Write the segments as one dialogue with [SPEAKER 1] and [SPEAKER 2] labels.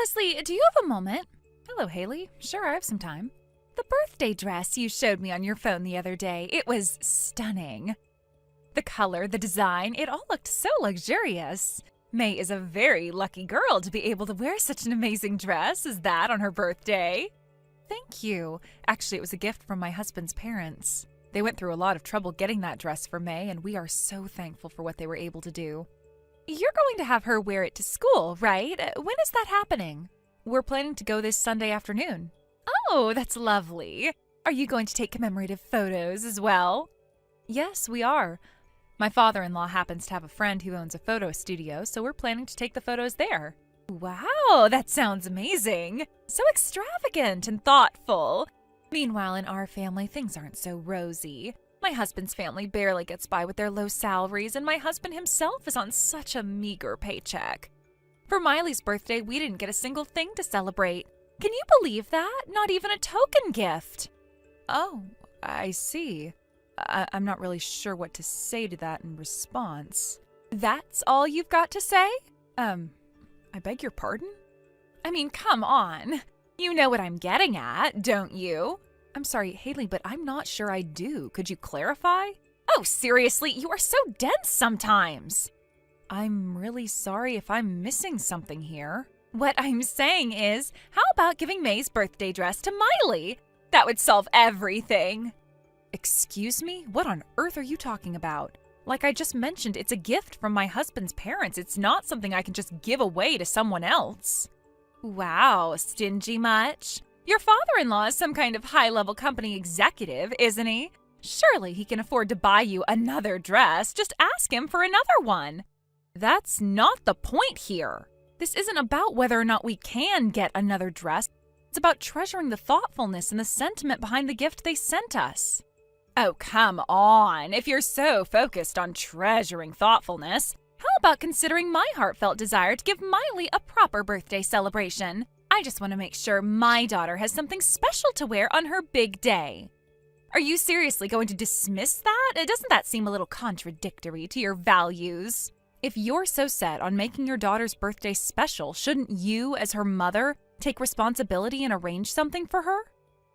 [SPEAKER 1] Leslie, do you have a moment? Hello, Haley. Sure, I have some time. The birthday dress you showed me on your phone the other day, it was stunning. The color, the design, it all looked so luxurious. May is a very lucky girl to be able to wear such an amazing dress as that on her birthday. Thank you. Actually, it was a gift from my husband's parents. They went through a lot of trouble getting that dress for May, and we are so thankful for what they were able to do. You're going to have her wear it to school, right? When is that happening? We're planning to go this Sunday afternoon. Oh, that's lovely. Are you going to take commemorative photos as well? Yes, we are. My father-in-law happens to have a friend who owns a photo studio, so we're planning to take the photos there. Wow, that sounds amazing. So extravagant and thoughtful. Meanwhile, in our family, things aren't so rosy. My husband's family barely gets by with their low salaries, and my husband himself is on such a meager paycheck. For Miley's birthday, we didn't get a single thing to celebrate. Can you believe that? Not even a token gift. Oh, I see. I'm not really sure what to say to that in response. That's all you've got to say? I beg your pardon? I mean, come on. You know what I'm getting at, don't you? I'm sorry, Haley, but I'm not sure I do. Could you clarify? Oh, seriously, you are so dense sometimes. I'm really sorry if I'm missing something here. What I'm saying is, how about giving May's birthday dress to Miley? That would solve everything. Excuse me? What on earth are you talking about? Like I just mentioned, it's a gift from my husband's parents. It's not something I can just give away to someone else. Wow, stingy much? Your father-in-law is some kind of high-level company executive, isn't he? Surely he can afford to buy you another dress. Just ask him for another one. That's not the point here. This isn't about whether or not we can get another dress. It's about treasuring the thoughtfulness and the sentiment behind the gift they sent us. Oh, come on. If you're so focused on treasuring thoughtfulness, how about considering my heartfelt desire to give Miley a proper birthday celebration? I just want to make sure my daughter has something special to wear on her big day. Are you seriously going to dismiss that? Doesn't that seem a little contradictory to your values? If you're so set on making your daughter's birthday special, shouldn't you, as her mother, take responsibility and arrange something for her?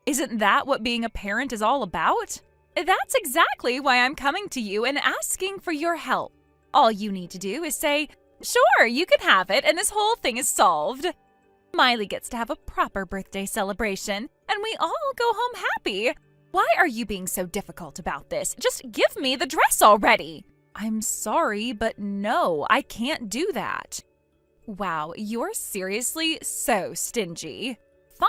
[SPEAKER 1] Isn't that what being a parent is all about? That's exactly why I'm coming to you and asking for your help. All you need to do is say, sure, you can have it, and this whole thing is solved. Miley gets to have a proper birthday celebration, and we all go home happy. Why are you being so difficult about this? Just give me the dress already. I'm sorry, but no, I can't do that. Wow, you're seriously so stingy.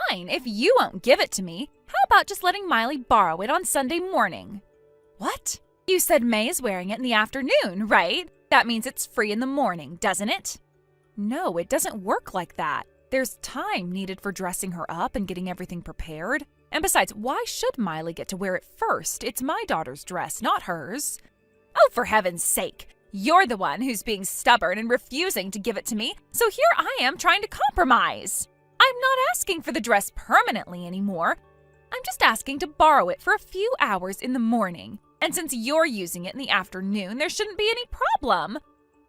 [SPEAKER 1] Fine, if you won't give it to me, how about just letting Miley borrow it on Sunday morning? What? You said May is wearing it in the afternoon, right? That means it's free in the morning, doesn't it? No, it doesn't work like that. There's time needed for dressing her up and getting everything prepared. And besides, why should Miley get to wear it first? It's my daughter's dress, not hers. Oh, for heaven's sake. You're the one who's being stubborn and refusing to give it to me, so here I am trying to compromise. I'm not asking for the dress permanently anymore. I'm just asking to borrow it for a few hours in the morning. And since you're using it in the afternoon, there shouldn't be any problem.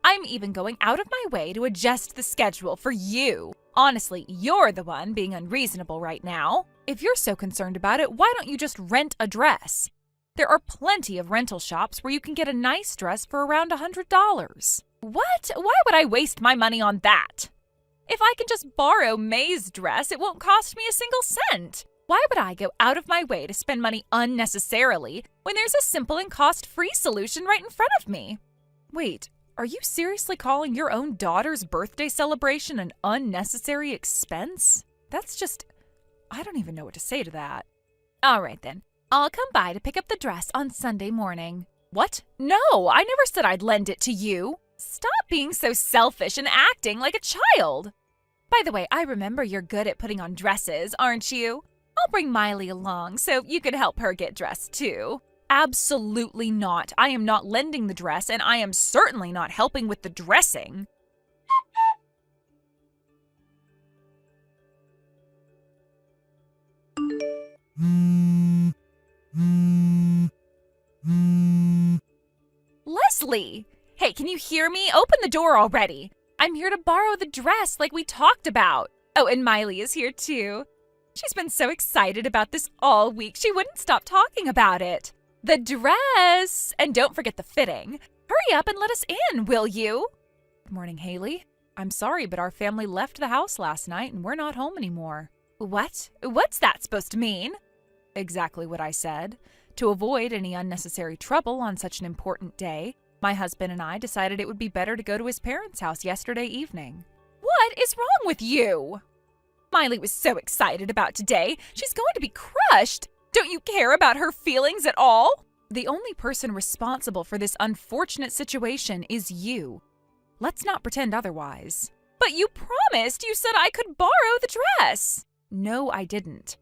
[SPEAKER 1] I'm even going out of my way to adjust the schedule for you. Honestly, you're the one being unreasonable right now. If you're so concerned about it, why don't you just rent a dress? There are plenty of rental shops where you can get a nice dress for around $100. What? Why would I waste my money on that? If I can just borrow May's dress, it won't cost me a single cent. Why would I go out of my way to spend money unnecessarily when there's a simple and cost-free solution right in front of me? Wait, are you seriously calling your own daughter's birthday celebration an unnecessary expense? That's just... I don't even know what to say to that. All right then, I'll come by to pick up the dress on Sunday morning. What? No, I never said I'd lend it to you. Stop being so selfish and acting like a child. By the way, I remember you're good at putting on dresses, aren't you? I'll bring Miley along so you can help her get dressed too. Absolutely not. I am not lending the dress, and I am certainly not helping with the dressing. Leslie! Hey, can you hear me? Open the door already. I'm here to borrow the dress like we talked about. Oh, and Miley is here too. She's been so excited about this all week, she wouldn't stop talking about it. The dress! And don't forget the fitting. Hurry up and let us in, will you? Good morning, Haley. I'm sorry, but our family left the house last night and we're not home anymore. What? What's that supposed to mean? Exactly what I said. To avoid any unnecessary trouble on such an important day, my husband and I decided it would be better to go to his parents' house yesterday evening. What is wrong with you? Miley was so excited about today. She's going to be crushed. Don't you care about her feelings at all? The only person responsible for this unfortunate situation is you. Let's not pretend otherwise. But you promised. You said I could borrow the dress. No, I didn't.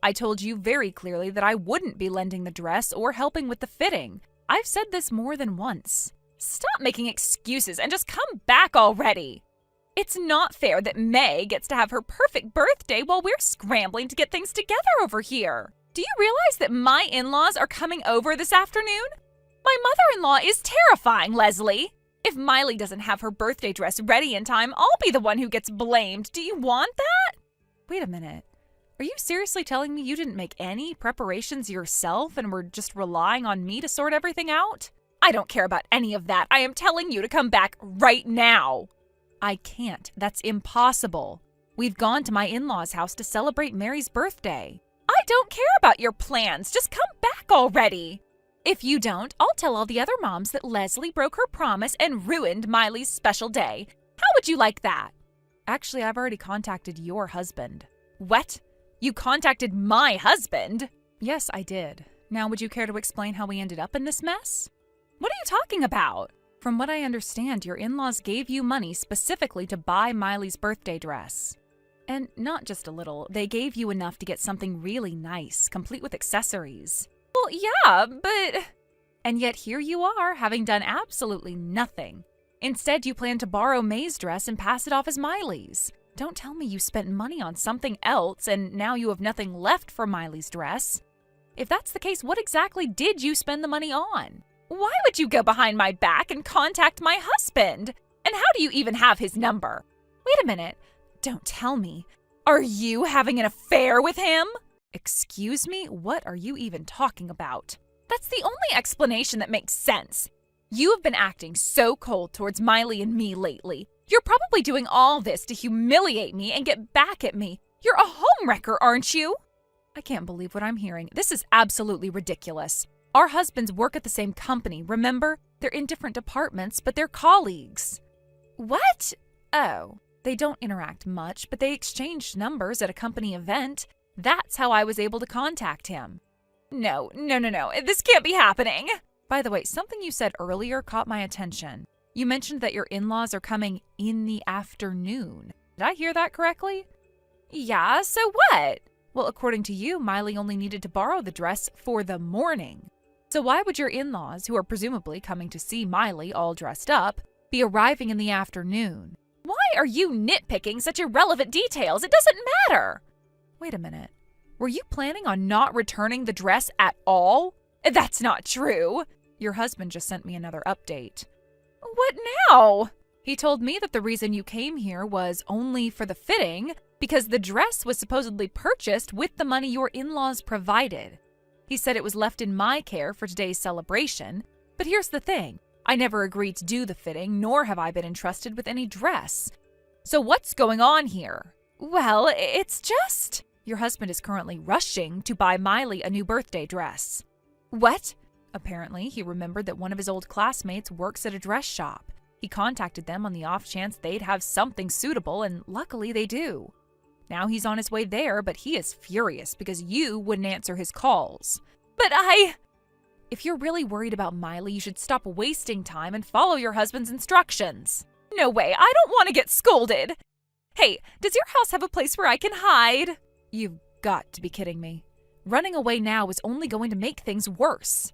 [SPEAKER 1] I told you very clearly that I wouldn't be lending the dress or helping with the fitting. I've said this more than once. Stop making excuses and just come back already. It's not fair that May gets to have her perfect birthday while we're scrambling to get things together over here. Do you realize that my in-laws are coming over this afternoon? My mother-in-law is terrifying, Leslie. If Miley doesn't have her birthday dress ready in time, I'll be the one who gets blamed. Do you want that? Wait a minute. Are you seriously telling me you didn't make any preparations yourself and were just relying on me to sort everything out? I don't care about any of that. I am telling you to come back right now. I can't. That's impossible. We've gone to my in-laws' house to celebrate Mary's birthday. I don't care about your plans. Just come back already. If you don't, I'll tell all the other moms that Leslie broke her promise and ruined Miley's special day. How would you like that? Actually, I've already contacted your husband. What? You contacted my husband? Yes, I did. Now, would you care to explain how we ended up in this mess? What are you talking about? From what I understand, your in-laws gave you money specifically to buy Miley's birthday dress. And not just a little, they gave you enough to get something really nice, complete with accessories. Well, yeah, but... And yet here you are, having done absolutely nothing. Instead, you plan to borrow May's dress and pass it off as Miley's. Don't tell me you spent money on something else and now you have nothing left for Miley's dress. If that's the case, what exactly did you spend the money on? Why would you go behind my back and contact my husband? And how do you even have his number? Wait a minute. Don't tell me. Are you having an affair with him? Excuse me? What are you even talking about? That's the only explanation that makes sense. You have been acting so cold towards Miley and me lately. You're probably doing all this to humiliate me and get back at me. You're a homewrecker, aren't you? I can't believe what I'm hearing. This is absolutely ridiculous. Our husbands work at the same company, remember? They're in different departments, but they're colleagues. What? Oh, they don't interact much, but they exchanged numbers at a company event. That's how I was able to contact him. No. This can't be happening. By the way, something you said earlier caught my attention. You mentioned that your in-laws are coming in the afternoon. Did I hear that correctly? Yeah, so what? Well, according to you, Miley only needed to borrow the dress for the morning. So why would your in-laws, who are presumably coming to see Miley all dressed up, be arriving in the afternoon? Why are you nitpicking such irrelevant details? It doesn't matter. Wait a minute. Were you planning on not returning the dress at all? That's not true. Your husband just sent me another update. What now? He told me that the reason you came here was only for the fitting because the dress was supposedly purchased with the money your in-laws provided. He said it was left in my care for today's celebration, but here's the thing. I never agreed to do the fitting, nor have I been entrusted with any dress. So what's going on here? Well, it's just... Your husband is currently rushing to buy Miley a new birthday dress. What? Apparently, he remembered that one of his old classmates works at a dress shop. He contacted them on the off chance they'd have something suitable, and luckily they do. Now he's on his way there, but he is furious because you wouldn't answer his calls. But If you're really worried about Miley, you should stop wasting time and follow your husband's instructions. No way, I don't want to get scolded. Hey, does your house have a place where I can hide? You've got to be kidding me. Running away now is only going to make things worse.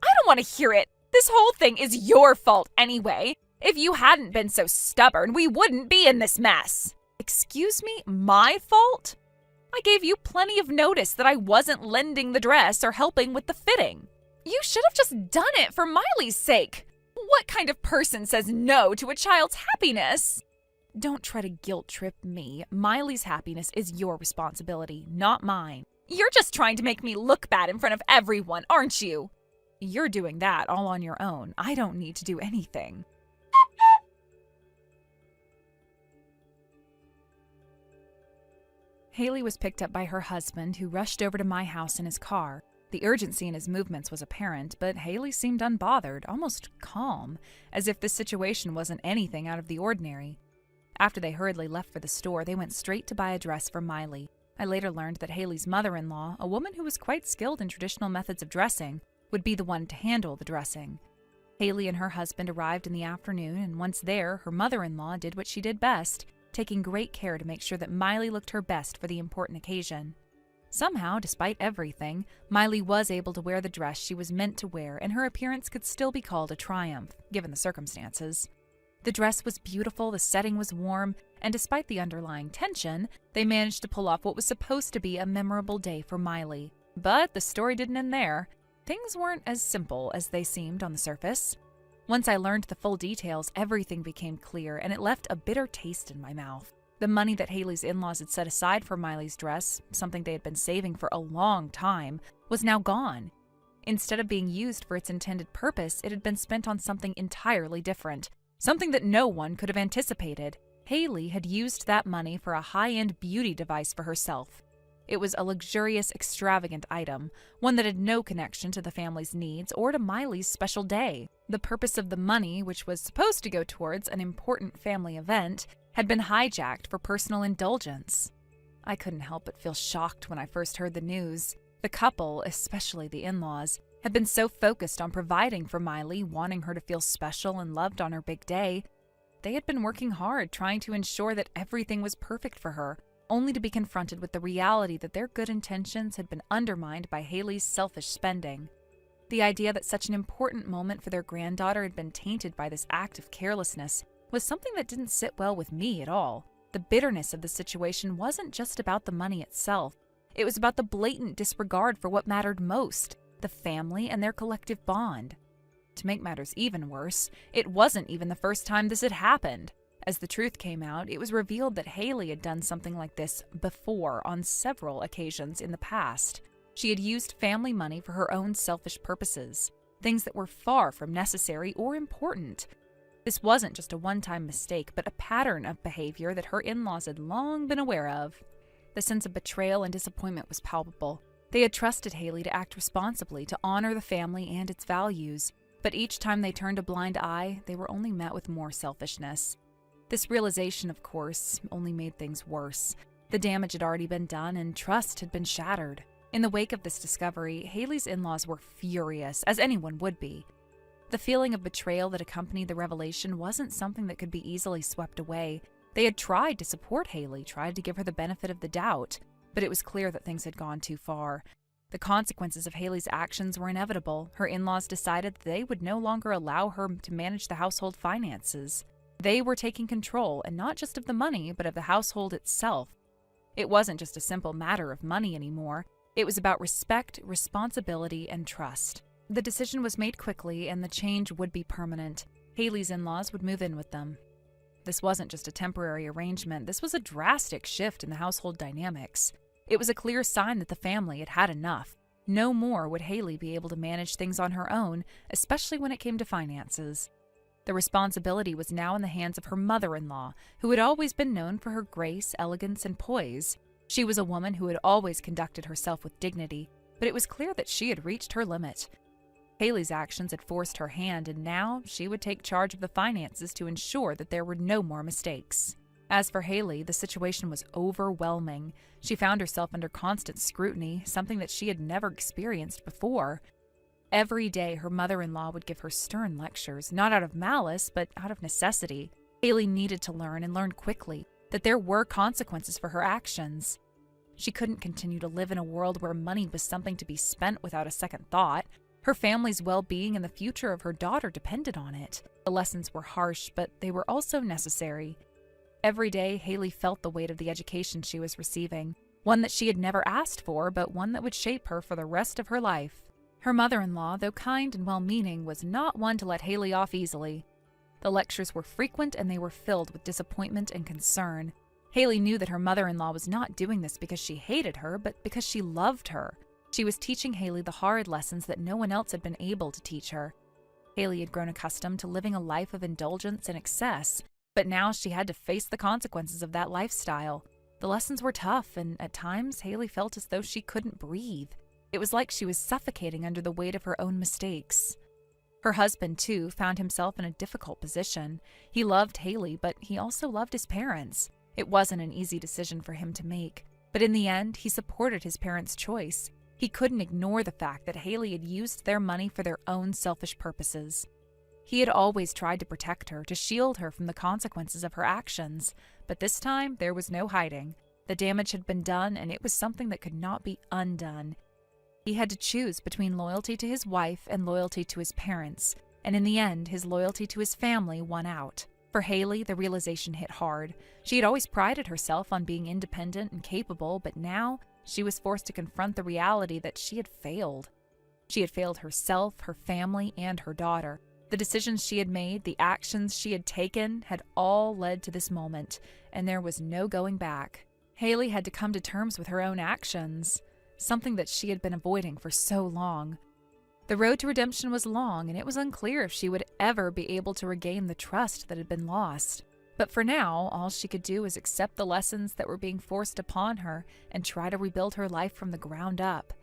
[SPEAKER 1] I don't want to hear it. This whole thing is your fault anyway. If you hadn't been so stubborn, we wouldn't be in this mess. Excuse me, my fault? I gave you plenty of notice that I wasn't lending the dress or helping with the fitting. You should have just done it for Miley's sake. What kind of person says no to a child's happiness? Don't try to guilt trip me. Miley's happiness is your responsibility, not mine. You're just trying to make me look bad in front of everyone, aren't you? You're doing that all on your own. I don't need to do anything. Haley was picked up by her husband, who rushed over to my house in his car. The urgency in his movements was apparent, but Haley seemed unbothered, almost calm, as if the situation wasn't anything out of the ordinary. After they hurriedly left for the store, they went straight to buy a dress for Miley. I later learned that Haley's mother-in-law, a woman who was quite skilled in traditional methods of dressing, would be the one to handle the dressing. Haley and her husband arrived in the afternoon, and once there, her mother-in-law did what she did best, taking great care to make sure that Miley looked her best for the important occasion. Somehow, despite everything, Miley was able to wear the dress she was meant to wear, and her appearance could still be called a triumph, given the circumstances. The dress was beautiful, the setting was warm, and despite the underlying tension, they managed to pull off what was supposed to be a memorable day for Miley. But the story didn't end there. Things weren't as simple as they seemed on the surface. Once I learned the full details, everything became clear, and it left a bitter taste in my mouth. The money that Haley's in-laws had set aside for Miley's dress, something they had been saving for a long time, was now gone. Instead of being used for its intended purpose, it had been spent on something entirely different. Something that no one could have anticipated. Haley had used that money for a high-end beauty device for herself. It was a luxurious, extravagant item, one that had no connection to the family's needs or to Miley's special day. The purpose of the money, which was supposed to go towards an important family event, had been hijacked for personal indulgence. I couldn't help but feel shocked when I first heard the news. The couple, especially the in-laws, had been so focused on providing for Miley, wanting her to feel special and loved on her big day. They had been working hard, trying to ensure that everything was perfect for her, only to be confronted with the reality that their good intentions had been undermined by Haley's selfish spending. The idea that such an important moment for their granddaughter had been tainted by this act of carelessness was something that didn't sit well with me at all. The bitterness of the situation wasn't just about the money itself. It was about the blatant disregard for what mattered most, the family and their collective bond. To make matters even worse, it wasn't even the first time this had happened. As the truth came out, it was revealed that Haley had done something like this before on several occasions in the past. She had used family money for her own selfish purposes, things that were far from necessary or important. This wasn't just a one-time mistake, but a pattern of behavior that her in-laws had long been aware of. The sense of betrayal and disappointment was palpable. They had trusted Haley to act responsibly, to honor the family and its values, but each time they turned a blind eye, they were only met with more selfishness. This realization, of course, only made things worse. The damage had already been done, and trust had been shattered. In the wake of this discovery, Haley's in-laws were furious, as anyone would be. The feeling of betrayal that accompanied the revelation wasn't something that could be easily swept away. They had tried to support Haley, tried to give her the benefit of the doubt, but it was clear that things had gone too far. The consequences of Haley's actions were inevitable. Her in-laws decided that they would no longer allow her to manage the household finances. They were taking control, and not just of the money, but of the household itself. It wasn't just a simple matter of money anymore. It was about respect, responsibility, and trust. The decision was made quickly, and the change would be permanent. Haley's in-laws would move in with them. This wasn't just a temporary arrangement. This was a drastic shift in the household dynamics. It was a clear sign that the family had had enough. No more would Haley be able to manage things on her own, especially when it came to finances. The responsibility was now in the hands of her mother-in-law, who had always been known for her grace, elegance, and poise. She was a woman who had always conducted herself with dignity, but it was clear that she had reached her limit. Haley's actions had forced her hand, and now she would take charge of the finances to ensure that there were no more mistakes. As for Haley, the situation was overwhelming. She found herself under constant scrutiny, something that she had never experienced before. Every day, her mother-in-law would give her stern lectures, not out of malice, but out of necessity. Haley needed to learn, and learn quickly, that there were consequences for her actions. She couldn't continue to live in a world where money was something to be spent without a second thought. Her family's well-being and the future of her daughter depended on it. The lessons were harsh, but they were also necessary. Every day, Haley felt the weight of the education she was receiving, one that she had never asked for, but one that would shape her for the rest of her life. Her mother-in-law, though kind and well-meaning, was not one to let Haley off easily. The lectures were frequent and they were filled with disappointment and concern. Haley knew that her mother-in-law was not doing this because she hated her, but because she loved her. She was teaching Haley the hard lessons that no one else had been able to teach her. Haley had grown accustomed to living a life of indulgence and excess, but now she had to face the consequences of that lifestyle. The lessons were tough, and at times Haley felt as though she couldn't breathe. It was like she was suffocating under the weight of her own mistakes. Her husband, too, found himself in a difficult position. He loved Haley, but he also loved his parents. It wasn't an easy decision for him to make, but in the end, he supported his parents' choice. He couldn't ignore the fact that Haley had used their money for their own selfish purposes. He had always tried to protect her, to shield her from the consequences of her actions, but this time there was no hiding. The damage had been done, and it was something that could not be undone. He had to choose between loyalty to his wife and loyalty to his parents, and in the end, his loyalty to his family won out. For Haley, the realization hit hard. She had always prided herself on being independent and capable, but now she was forced to confront the reality that she had failed. She had failed herself, her family, and her daughter. The decisions she had made, the actions she had taken, had all led to this moment, and there was no going back. Haley had to come to terms with her own actions, something that she had been avoiding for so long. The road to redemption was long, and it was unclear if she would ever be able to regain the trust that had been lost. But for now, all she could do was accept the lessons that were being forced upon her and try to rebuild her life from the ground up.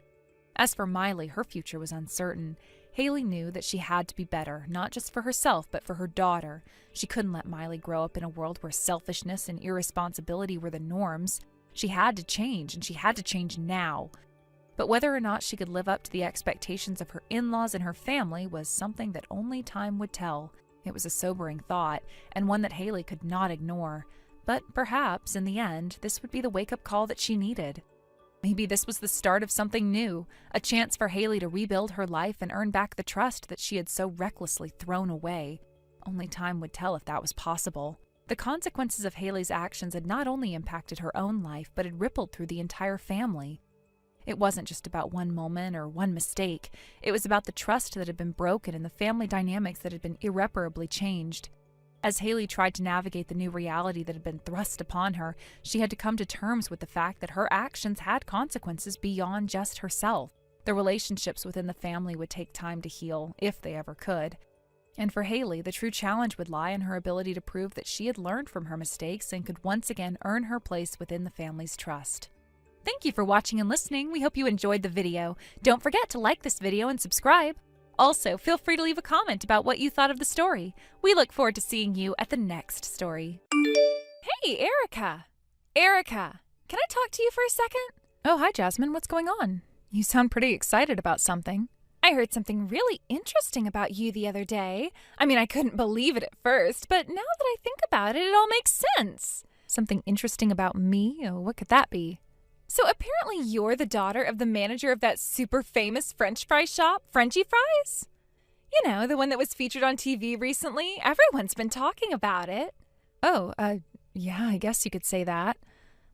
[SPEAKER 1] As for Miley, her future was uncertain. Haley knew that she had to be better, not just for herself, but for her daughter. She couldn't let Miley grow up in a world where selfishness and irresponsibility were the norms. She had to change, and she had to change now. But whether or not she could live up to the expectations of her in-laws and her family was something that only time would tell. It was a sobering thought, and one that Haley could not ignore. But perhaps, in the end, this would be the wake-up call that she needed. Maybe this was the start of something new, a chance for Haley to rebuild her life and earn back the trust that she had so recklessly thrown away. Only time would tell if that was possible. The consequences of Haley's actions had not only impacted her own life, but had rippled through the entire family. It wasn't just about one moment or one mistake. It was about the trust that had been broken and the family dynamics that had been irreparably changed. As Haley tried to navigate the new reality that had been thrust upon her, she had to come to terms with the fact that her actions had consequences beyond just herself. The relationships within the family would take time to heal, if they ever could. And for Haley, the true challenge would lie in her ability to prove that she had learned from her mistakes and could once again earn her place within the family's trust. Thank you for watching and listening. We hope you enjoyed the video. Don't forget to like this video and subscribe. Also, feel free to leave a comment about what you thought of the story. We look forward to seeing you at the next story. Hey, Erica! Erica, can I talk to you for a second? Oh, hi, Jasmine. What's going on? You sound pretty excited about something. I heard something really interesting about you the other day. I mean, I couldn't believe it at first, but now that I think about it, it all makes sense. Something interesting about me? Oh, what could that be? So apparently you're the daughter of the manager of that super famous French fry shop, Frenchy Fries? You know, the one that was featured on TV recently. Everyone's been talking about it. Oh, yeah, I guess you could say that.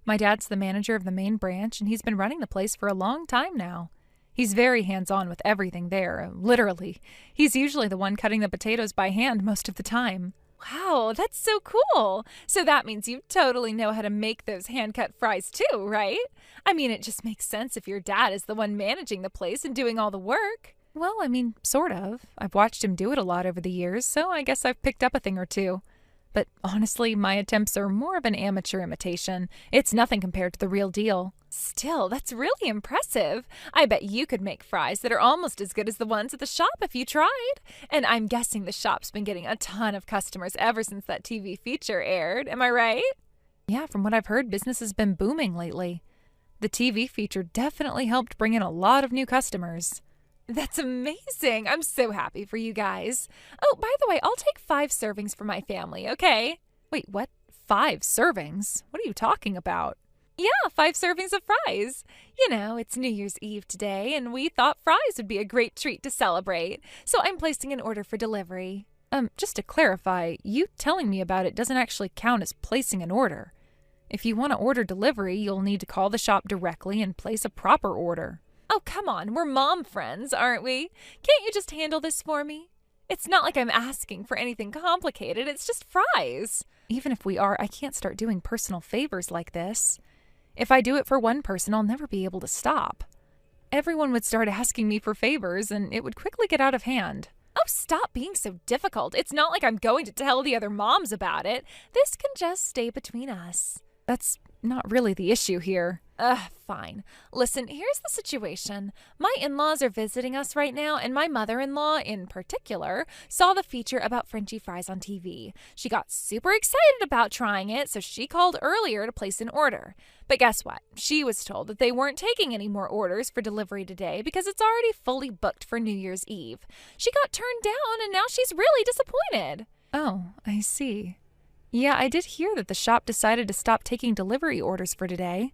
[SPEAKER 1] My dad's the manager of the main branch, and he's been running the place for a long time now. He's very hands-on with everything there, literally. He's usually the one cutting the potatoes by hand most of the time. Wow, that's so cool. So that means you totally know how to make those hand-cut fries too, right? I mean, it just makes sense if your dad is the one managing the place and doing all the work. Well, I mean, sort of. I've watched him do it a lot over the years, so I guess I've picked up a thing or two. But honestly, my attempts are more of an amateur imitation. It's nothing compared to the real deal. Still, that's really impressive. I bet you could make fries that are almost as good as the ones at the shop if you tried. And I'm guessing the shop's been getting a ton of customers ever since that TV feature aired. Am I right? Yeah, from what I've heard, business has been booming lately. The TV feature definitely helped bring in a lot of new customers. That's amazing. I'm so happy for you guys. Oh, by the way, I'll take 5 servings for my family, okay? Wait, what? 5 servings? What are you talking about? Yeah, 5 servings of fries. You know, it's New Year's Eve today, and we thought fries would be a great treat to celebrate. So I'm placing an order for delivery. Just to clarify, you telling me about it doesn't actually count as placing an order. If you want to order delivery, you'll need to call the shop directly and place a proper order. Oh, come on, we're mom friends, aren't we? Can't you just handle this for me? It's not like I'm asking for anything complicated, it's just fries. Even if we are, I can't start doing personal favors like this. If I do it for one person, I'll never be able to stop. Everyone would start asking me for favors, and it would quickly get out of hand. Oh, stop being so difficult. It's not like I'm going to tell the other moms about it. This can just stay between us. That's not really the issue here. Fine. Listen, here's the situation. My in-laws are visiting us right now, and my mother-in-law, in particular, saw the feature about Frenchy fries on TV. She got super excited about trying it, so she called earlier to place an order. But guess what? She was told that they weren't taking any more orders for delivery today because it's already fully booked for New Year's Eve. She got turned down, and now she's really disappointed. Oh, I see. Yeah, I did hear that the shop decided to stop taking delivery orders for today.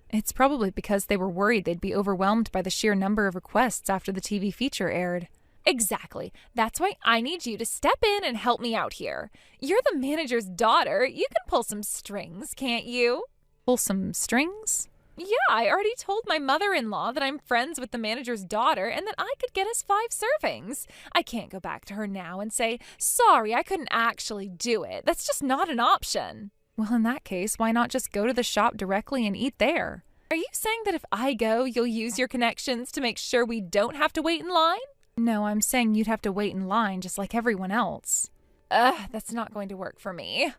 [SPEAKER 1] It's probably because they were worried they'd be overwhelmed by the sheer number of requests after the TV feature aired. Exactly. That's why I need you to step in and help me out here. You're the manager's daughter. You can pull some strings, can't you? Pull some strings? Yeah, I already told my mother-in-law that I'm friends with the manager's daughter and that I could get us 5 servings. I can't go back to her now and say, sorry, I couldn't actually do it. That's just not an option. Well, in that case, why not just go to the shop directly and eat there? Are you saying that if I go, you'll use your connections to make sure we don't have to wait in line? No, I'm saying you'd have to wait in line just like everyone else. That's not going to work for me.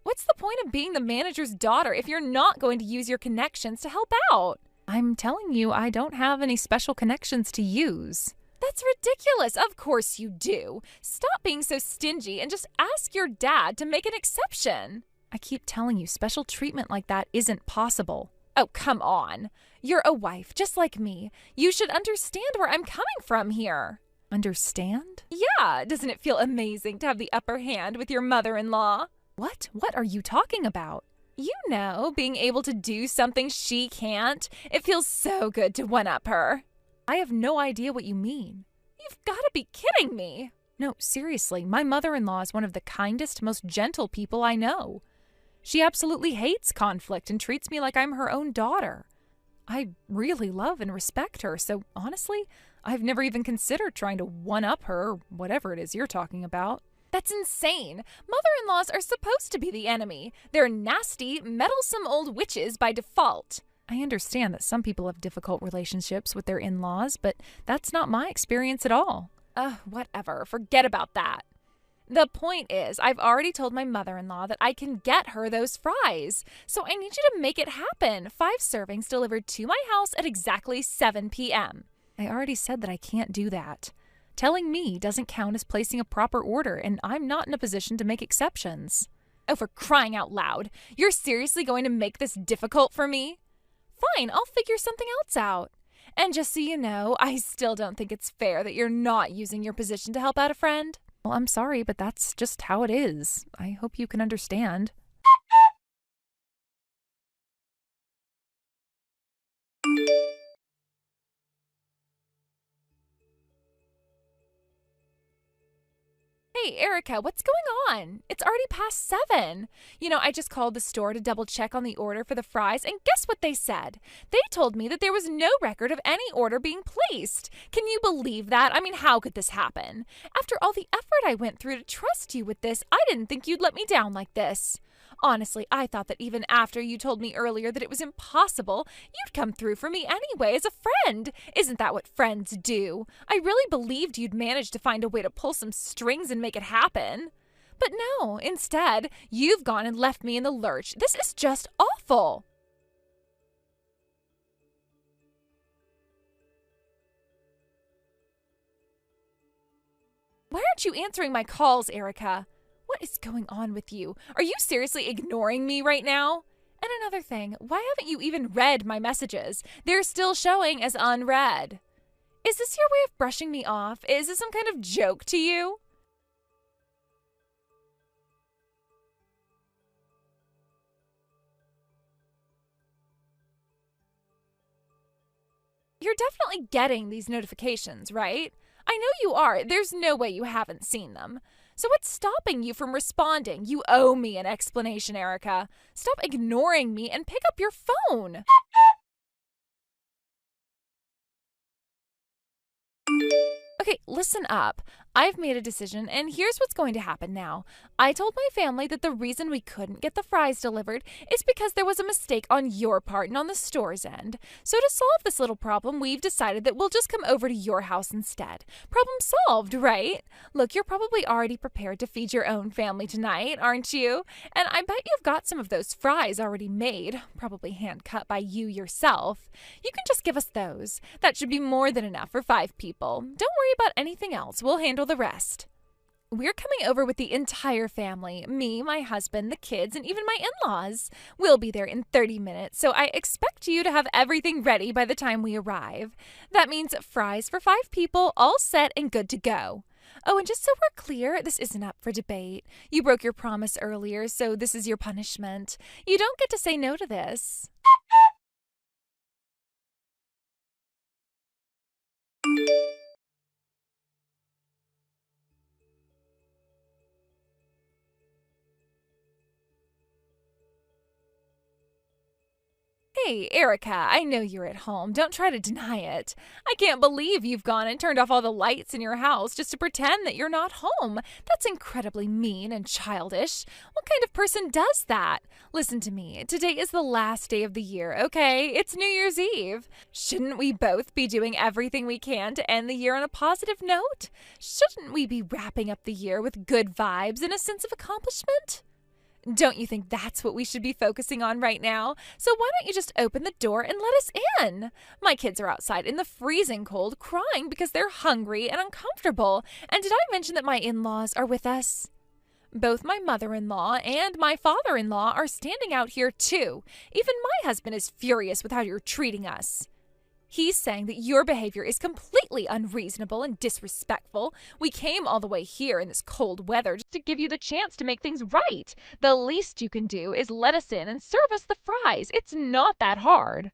[SPEAKER 1] What's the point of being the manager's daughter if you're not going to use your connections to help out? I'm telling you, I don't have any special connections to use. That's ridiculous. Of course you do. Stop being so stingy and just ask your dad to make an exception. I keep telling you, special treatment like that isn't possible. Oh, come on. You're a wife, just like me. You should understand where I'm coming from here. Understand? Yeah. Doesn't it feel amazing to have the upper hand with your mother-in-law? What? What are you talking about? You know, being able to do something she can't. It feels so good to one-up her. I have no idea what you mean. You've got to be kidding me. No, seriously, my mother-in-law is one of the kindest, most gentle people I know. She absolutely hates conflict and treats me like I'm her own daughter. I really love and respect her, so honestly, I've never even considered trying to one-up her or whatever it is you're talking about. That's insane. Mother-in-laws are supposed to be the enemy. They're nasty, meddlesome old witches by default. I understand that some people have difficult relationships with their in-laws, but that's not my experience at all. Whatever. Forget about that. The point is, I've already told my mother-in-law that I can get her those fries, so I need you to make it happen. 5 servings delivered to my house at exactly 7 p.m. I already said that I can't do that. Telling me doesn't count as placing a proper order, and I'm not in a position to make exceptions. Oh, for crying out loud. You're seriously going to make this difficult for me? Fine, I'll figure something else out. And just so you know, I still don't think it's fair that you're not using your position to help out a friend. Well, I'm sorry, but that's just how it is. I hope you can understand. Hey, Erica, what's going on? It's already past 7. You know, I just called the store to double check on the order for the fries, and guess what they said? They told me that there was no record of any order being placed. Can you believe that? I mean, how could this happen? After all the effort I went through to trust you with this, I didn't think you'd let me down like this. Honestly, I thought that even after you told me earlier that it was impossible, you'd come through for me anyway as a friend. Isn't that what friends do? I really believed you'd manage to find a way to pull some strings and make it happen. But no, instead, you've gone and left me in the lurch. This is just awful. Why aren't you answering my calls, Erica? What is going on with you? Are you seriously ignoring me right now? And another thing, why haven't you even read my messages? They're still showing as unread. Is this your way of brushing me off? Is this some kind of joke to you? You're definitely getting these notifications, right? I know you are. There's no way you haven't seen them. So what's stopping you from responding? You owe me an explanation, Erica. Stop ignoring me and pick up your phone. Okay, listen up. I've made a decision, and here's what's going to happen now. I told my family that the reason we couldn't get the fries delivered is because there was a mistake on your part and on the store's end. So to solve this little problem, we've decided that we'll just come over to your house instead. Problem solved, right? Look, you're probably already prepared to feed your own family tonight, aren't you? And I bet you've got some of those fries already made, probably hand-cut by you yourself. You can just give us those. That should be more than enough for 5 people. Don't worry about anything else. We'll handle the rest. We're coming over with the entire family. Me, my husband, the kids, and even my in-laws. We'll be there in 30 minutes, so I expect you to have everything ready by the time we arrive. That means fries for 5 people, all set and good to go. Oh, and just so we're clear, this isn't up for debate. You broke your promise earlier, so this is your punishment. You don't get to say no to this. Hey, Erica, I know you're at home. Don't try to deny it. I can't believe you've gone and turned off all the lights in your house just to pretend that you're not home. That's incredibly mean and childish. What kind of person does that? Listen to me. Today is the last day of the year, okay? It's New Year's Eve. Shouldn't we both be doing everything we can to end the year on a positive note? Shouldn't we be wrapping up the year with good vibes and a sense of accomplishment? Don't you think that's what we should be focusing on right now? So why don't you just open the door and let us in? My kids are outside in the freezing cold crying because they're hungry and uncomfortable. And did I mention that my in-laws are with us? Both my mother-in-law and my father-in-law are standing out here too. Even my husband is furious with how you're treating us. He's saying that your behavior is completely unreasonable and disrespectful. We came all the way here in this cold weather just to give you the chance to make things right. The least you can do is let us in and serve us the fries. It's not that hard.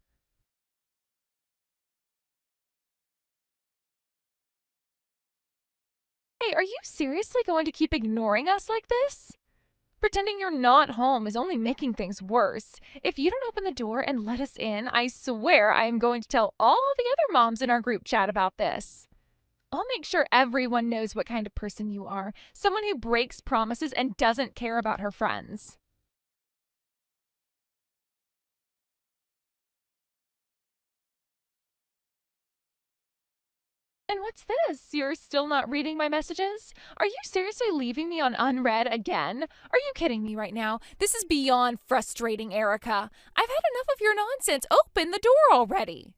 [SPEAKER 1] Hey, are you seriously going to keep ignoring us like this? Pretending you're not home is only making things worse. If you don't open the door and let us in, I swear I am going to tell all the other moms in our group chat about this. I'll make sure everyone knows what kind of person you are. Someone who breaks promises and doesn't care about her friends. And what's this? You're still not reading my messages? Are you seriously leaving me on unread again? Are you kidding me right now? This is beyond frustrating, Erica. I've had enough of your nonsense. Open the door already.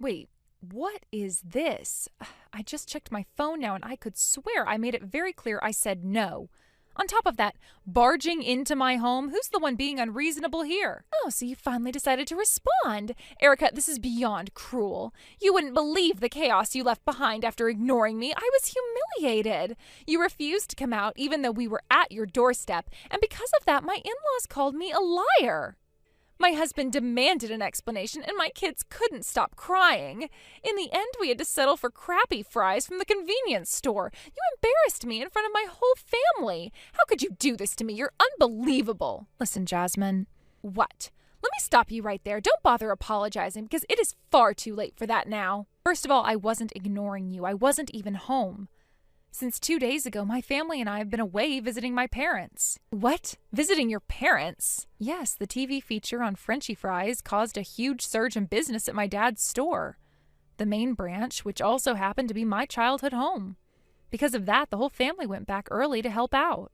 [SPEAKER 1] Wait, what is this? I just checked my phone now and I could swear I made it very clear I said no. On top of that, barging into my home, who's the one being unreasonable here? Oh, so you finally decided to respond. Erica, this is beyond cruel. You wouldn't believe the chaos you left behind after ignoring me. I was humiliated. You refused to come out even though we were at your doorstep, and because of that, my in-laws called me a liar. My husband demanded an explanation, and my kids couldn't stop crying. In the end, we had to settle for crappy fries from the convenience store. You embarrassed me in front of my whole family. How could you do this to me? You're unbelievable. Listen, Jasmine. What? Let me stop you right there. Don't bother apologizing because it is far too late for that now. First of all, I wasn't ignoring you. I wasn't even home. Since 2 days ago, my family and I have been away visiting my parents. What? Visiting your parents? Yes, the TV feature on Frenchy fries caused a huge surge in business at my dad's store. The main branch, which also happened to be my childhood home. Because of that, the whole family went back early to help out.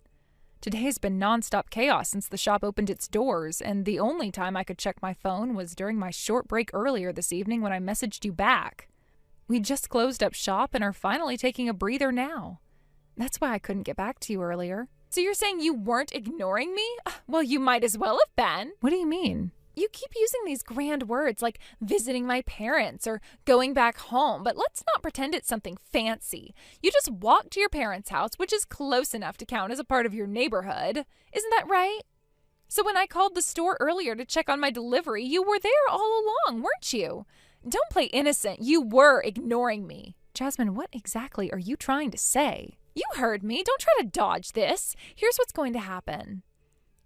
[SPEAKER 1] Today has been nonstop chaos since the shop opened its doors, and the only time I could check my phone was during my short break earlier this evening when I messaged you back. We just closed up shop and are finally taking a breather now. That's why I couldn't get back to you earlier. So you're saying you weren't ignoring me? Well, you might as well have been. What do you mean? You keep using these grand words like visiting my parents or going back home, but let's not pretend it's something fancy. You just walked to your parents' house, which is close enough to count as a part of your neighborhood. Isn't that right? So when I called the store earlier to check on my delivery, you were there all along, weren't you? Don't play innocent. You were ignoring me. Jasmine, what exactly are you trying to say? You heard me. Don't try to dodge this. Here's what's going to happen.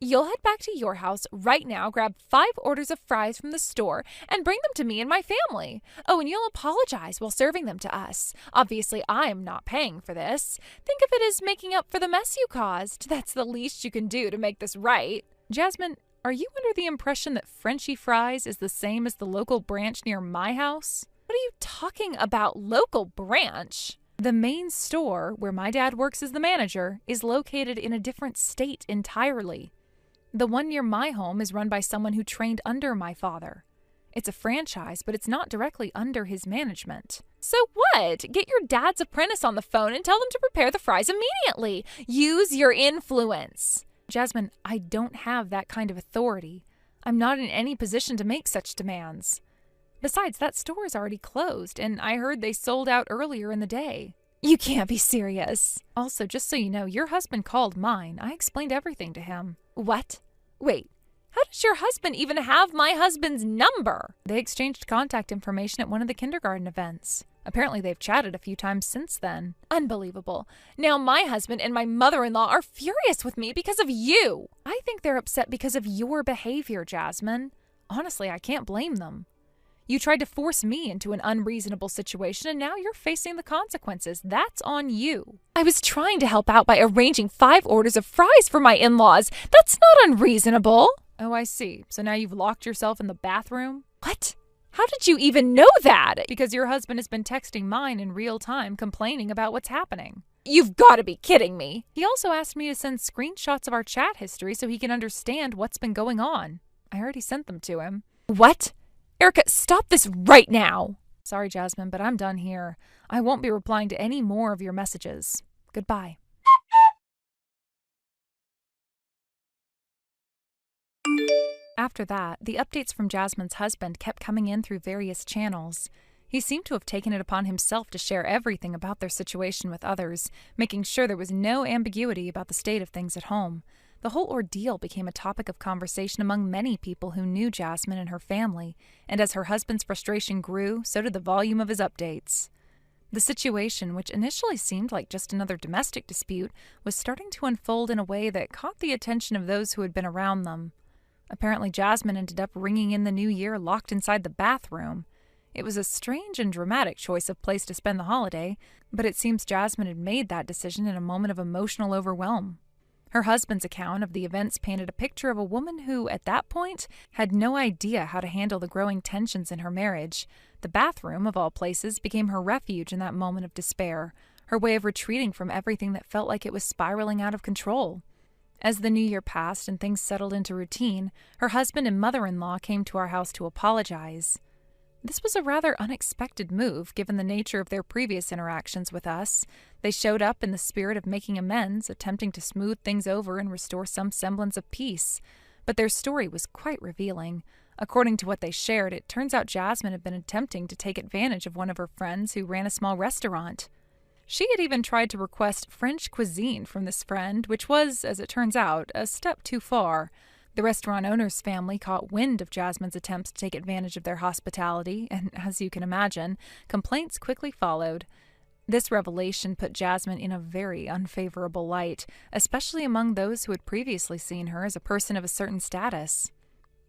[SPEAKER 1] You'll head back to your house right now, grab 5 orders of fries from the store, and bring them to me and my family. Oh, and you'll apologize while serving them to us. Obviously, I'm not paying for this. Think of it as making up for the mess you caused. That's the least you can do to make this right. Jasmine, are you under the impression that Frenchy Fries is the same as the local branch near my house? What are you talking about, local branch? The main store, where my dad works as the manager, is located in a different state entirely. The one near my home is run by someone who trained under my father. It's a franchise, but it's not directly under his management. So what? Get your dad's apprentice on the phone and tell them to prepare the fries immediately. Use your influence. Jasmine, I don't have that kind of authority. I'm not in any position to make such demands. Besides, that store is already closed, and I heard they sold out earlier in the day. You can't be serious. Also, just so you know, your husband called mine. I explained everything to him. What? Wait, how does your husband even have my husband's number? They exchanged contact information at one of the kindergarten events. Apparently they've chatted a few times since then. Unbelievable. Now my husband and my mother-in-law are furious with me because of you. I think they're upset because of your behavior, Jasmine. Honestly, I can't blame them. You tried to force me into an unreasonable situation, and now you're facing the consequences. That's on you. I was trying to help out by arranging 5 orders of fries for my in-laws. That's not unreasonable. Oh, I see. So now you've locked yourself in the bathroom? What? How did you even know that? Because your husband has been texting mine in real time, complaining about what's happening. You've got to be kidding me. He also asked me to send screenshots of our chat history so he can understand what's been going on. I already sent them to him. What? Erica, stop this right now! Sorry, Jasmine, but I'm done here. I won't be replying to any more of your messages. Goodbye. After that, the updates from Jasmine's husband kept coming in through various channels. He seemed to have taken it upon himself to share everything about their situation with others, making sure there was no ambiguity about the state of things at home. The whole ordeal became a topic of conversation among many people who knew Jasmine and her family, and as her husband's frustration grew, so did the volume of his updates. The situation, which initially seemed like just another domestic dispute, was starting to unfold in a way that caught the attention of those who had been around them. Apparently, Jasmine ended up ringing in the new year locked inside the bathroom. It was a strange and dramatic choice of place to spend the holiday, but it seems Jasmine had made that decision in a moment of emotional overwhelm. Her husband's account of the events painted a picture of a woman who, at that point, had no idea how to handle the growing tensions in her marriage. The bathroom, of all places, became her refuge in that moment of despair, her way of retreating from everything that felt like it was spiraling out of control. As the new year passed and things settled into routine, her husband and mother-in-law came to our house to apologize. This was a rather unexpected move, given the nature of their previous interactions with us. They showed up in the spirit of making amends, attempting to smooth things over and restore some semblance of peace. But their story was quite revealing. According to what they shared, it turns out Jasmine had been attempting to take advantage of one of her friends who ran a small restaurant. She had even tried to request French cuisine from this friend, which was, as it turns out, a step too far. The restaurant owner's family caught wind of Jasmine's attempts to take advantage of their hospitality, and as you can imagine, complaints quickly followed. This revelation put Jasmine in a very unfavorable light, especially among those who had previously seen her as a person of a certain status.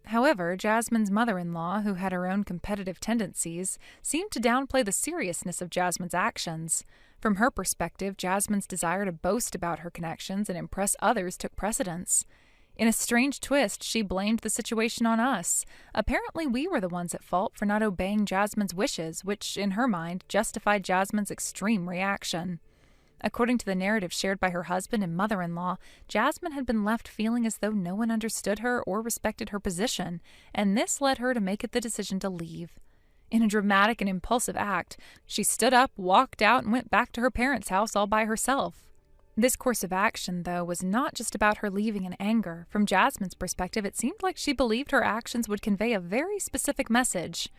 [SPEAKER 1] However, Jasmine's mother-in-law, who had her own competitive tendencies, seemed to downplay the seriousness of Jasmine's actions. From her perspective, Jasmine's desire to boast about her connections and impress others took precedence. In a strange twist, she blamed the situation on us. Apparently, we were the ones at fault for not obeying Jasmine's wishes, which, in her mind, justified Jasmine's extreme reaction. According to the narrative shared by her husband and mother-in-law, Jasmine had been left feeling as though no one understood her or respected her position, and this led her to make the decision to leave. In a dramatic and impulsive act, she stood up, walked out, and went back to her parents' house all by herself. This course of action, though, was not just about her leaving in anger. From Jasmine's perspective, it seemed like she believed her actions would convey a very specific message.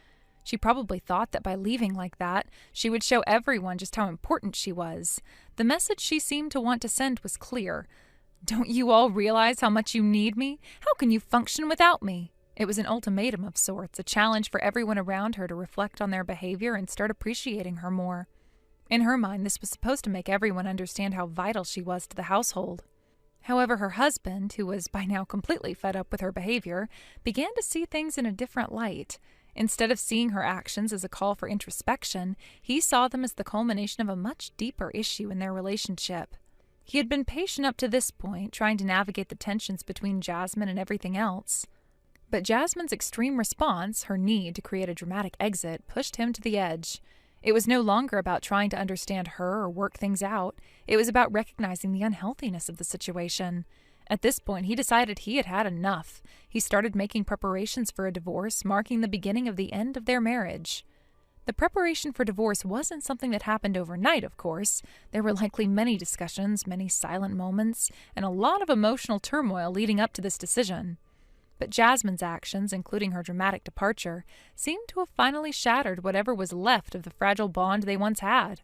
[SPEAKER 1] She probably thought that by leaving like that, she would show everyone just how important she was. The message she seemed to want to send was clear. Don't you all realize how much you need me? How can you function without me? It was an ultimatum of sorts, a challenge for everyone around her to reflect on their behavior and start appreciating her more. In her mind, this was supposed to make everyone understand how vital she was to the household. However, her husband, who was by now completely fed up with her behavior, began to see things in a different light. Instead of seeing her actions as a call for introspection, he saw them as the culmination of a much deeper issue in their relationship. He had been patient up to this point, trying to navigate the tensions between Jasmine and everything else. But Jasmine's extreme response, her need to create a dramatic exit, pushed him to the edge. It was no longer about trying to understand her or work things out. It was about recognizing the unhealthiness of the situation. At this point, he decided he had had enough. He started making preparations for a divorce, marking the beginning of the end of their marriage. The preparation for divorce wasn't something that happened overnight, of course. There were likely many discussions, many silent moments, and a lot of emotional turmoil leading up to this decision. But Jasmine's actions, including her dramatic departure, seemed to have finally shattered whatever was left of the fragile bond they once had.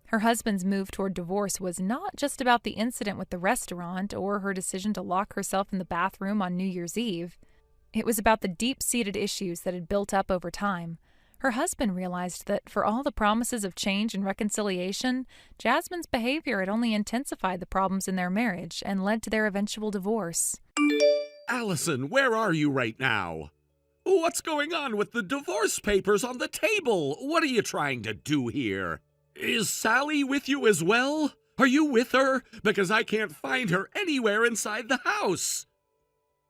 [SPEAKER 1] Her husband's move toward divorce was not just about the incident with the restaurant or her decision to lock herself in the bathroom on New Year's Eve. It was about the deep-seated issues that had built up over time. Her husband realized that for all the promises of change and reconciliation, Jasmine's behavior had only intensified the problems in their marriage and led to their eventual divorce.
[SPEAKER 2] Allison, where are you right now? What's going on with the divorce papers on the table? What are you trying to do here? Is Sally with you as well? Are you with her? Because I can't find her anywhere inside the house.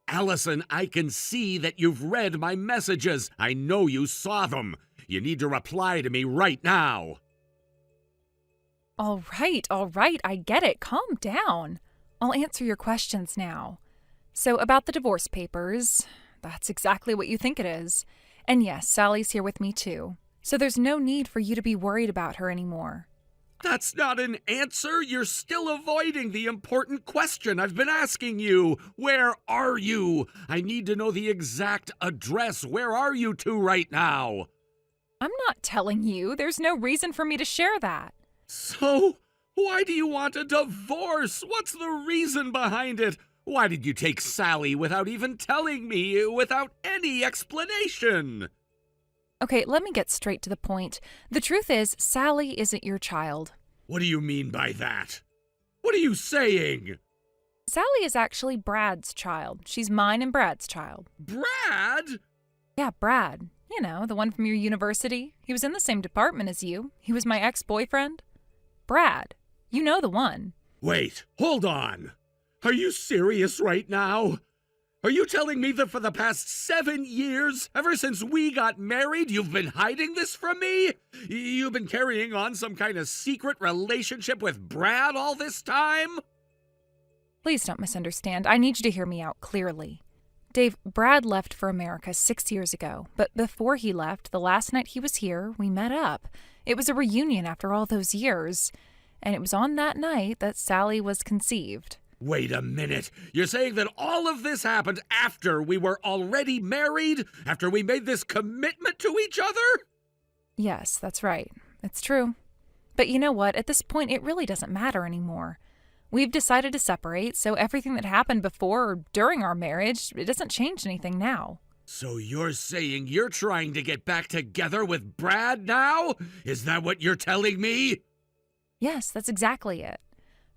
[SPEAKER 2] Allison, I can see that you've read my messages. I know you saw them. You need to reply to me right now.
[SPEAKER 1] All right, I get it. Calm down. I'll answer your questions now. So about the divorce papers, that's exactly what you think it is. And yes, Sally's here with me too. So there's no need for you to be worried about her anymore.
[SPEAKER 2] That's not an answer. You're still avoiding the important question I've been asking you. Where are you? I need to know the exact address. Where are you two right now?
[SPEAKER 1] I'm not telling you. There's no reason for me to share that.
[SPEAKER 2] So, why do you want a divorce? What's the reason behind it? Why did you take Sally without even telling me, without any explanation?
[SPEAKER 1] Okay, let me get straight to the point. The truth is, Sally isn't your child.
[SPEAKER 2] What do you mean by that? What are you saying?
[SPEAKER 1] Sally is actually Brad's child. She's mine and Brad's child.
[SPEAKER 2] Brad?
[SPEAKER 1] Yeah, Brad. You know, the one from your university. He was in the same department as you. He was my ex-boyfriend. Brad. You know the one.
[SPEAKER 2] Wait, hold on. Are you serious right now? Are you telling me that for the past 7 years, ever since we got married, you've been hiding this from me? You've been carrying on some kind of secret relationship with Brad all this time?
[SPEAKER 1] Please don't misunderstand. I need you to hear me out clearly. Dave, Brad left for America 6 years ago, but before he left, the last night he was here, we met up. It was a reunion after all those years, and it was on that night that Sally was conceived.
[SPEAKER 2] Wait a minute. You're saying that all of this happened after we were already married? After we made this commitment to each other?
[SPEAKER 1] Yes, that's right. It's true. But you know what? At this point, it really doesn't matter anymore. We've decided to separate, so everything that happened before or during our marriage, it doesn't change anything now.
[SPEAKER 2] So you're saying you're trying to get back together with Brad now? Is that what you're telling me?
[SPEAKER 1] Yes, that's exactly it.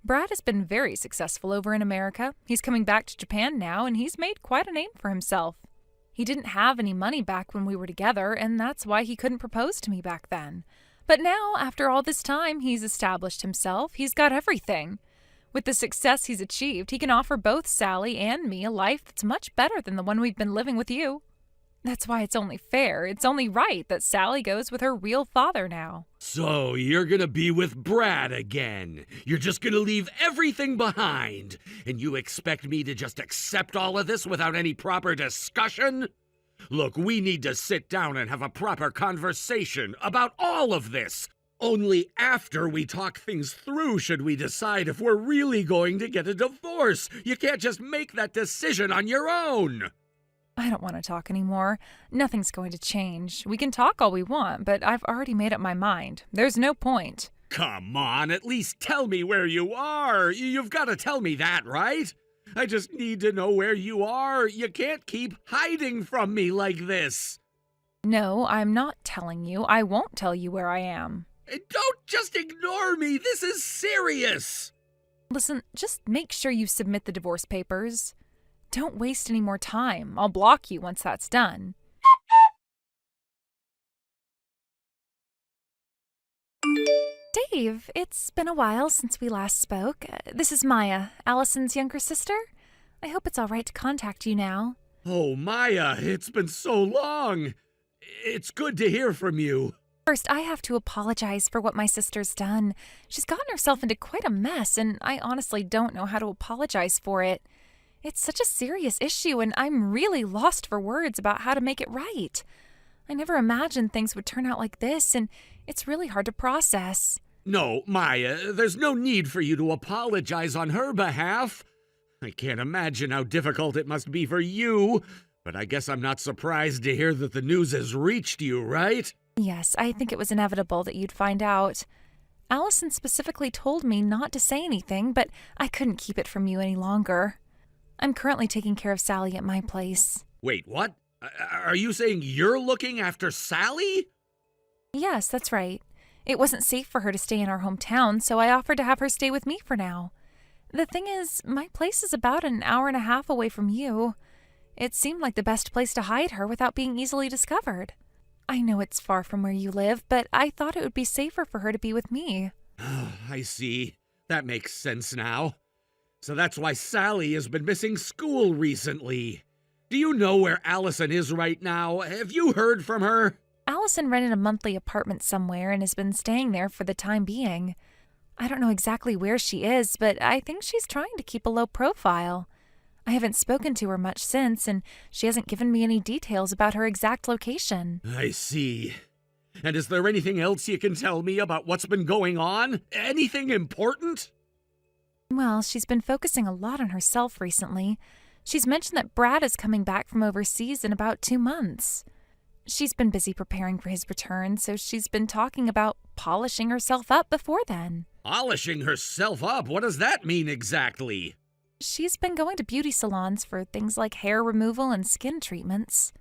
[SPEAKER 1] Brad has been very successful over in America. He's coming back to Japan now, and he's made quite a name for himself. He didn't have any money back when we were together, and that's why he couldn't propose to me back then. But now, after all this time, he's established himself. He's got everything. With the success he's achieved, he can offer both Sally and me a life that's much better than the one we've been living with you. That's why it's only fair, it's only right that Sally goes with her real father now.
[SPEAKER 2] So you're gonna be with Brad again. You're just gonna leave everything behind. And you expect me to just accept all of this without any proper discussion? Look, we need to sit down and have a proper conversation about all of this. Only after we talk things through should we decide if we're really going to get a divorce. You can't just make that decision on your own.
[SPEAKER 1] I don't want to talk anymore. Nothing's going to change. We can talk all we want, but I've already made up my mind. There's no point.
[SPEAKER 2] Come on, at least tell me where you are. You've got to tell me that, right? I just need to know where you are. You can't keep hiding from me like this.
[SPEAKER 1] No, I'm not telling you. I won't tell you where I am.
[SPEAKER 2] Don't just ignore me. This is serious.
[SPEAKER 1] Listen, just make sure you submit the divorce papers. Don't waste any more time. I'll block you once that's done. Dave, it's been a while since we last spoke. This is Maya, Allison's younger sister. I hope it's all right to contact you now.
[SPEAKER 2] Oh, Maya, it's been so long. It's good to hear from you.
[SPEAKER 1] First, I have to apologize for what my sister's done. She's gotten herself into quite a mess, and I honestly don't know how to apologize for it. It's such a serious issue, and I'm really lost for words about how to make it right. I never imagined things would turn out like this, and it's really hard to process.
[SPEAKER 2] No, Maya, there's no need for you to apologize on her behalf. I can't imagine how difficult it must be for you, but I guess I'm not surprised to hear that the news has reached you, right?
[SPEAKER 1] Yes, I think it was inevitable that you'd find out. Allison specifically told me not to say anything, but I couldn't keep it from you any longer. I'm currently taking care of Sally at my place.
[SPEAKER 2] Wait, what? Are you saying you're looking after Sally?
[SPEAKER 1] Yes, that's right. It wasn't safe for her to stay in our hometown, so I offered to have her stay with me for now. The thing is, my place is about an hour and a half away from you. It seemed like the best place to hide her without being easily discovered. I know it's far from where you live, but I thought it would be safer for her to be with me.
[SPEAKER 2] I see. That makes sense now. So that's why Sally has been missing school recently. Do you know where Allison is right now? Have you heard from her?
[SPEAKER 1] Allison rented a monthly apartment somewhere and has been staying there for the time being. I don't know exactly where she is, but I think she's trying to keep a low profile. I haven't spoken to her much since, and she hasn't given me any details about her exact location.
[SPEAKER 2] I see. And is there anything else you can tell me about what's been going on? Anything important?
[SPEAKER 1] Well, she's been focusing a lot on herself recently. She's mentioned that Brad is coming back from overseas in about 2 months. She's been busy preparing for his return, so she's been talking about polishing herself up before then.
[SPEAKER 2] Polishing herself up? What does that mean exactly?
[SPEAKER 1] She's been going to beauty salons for things like hair removal and skin treatments.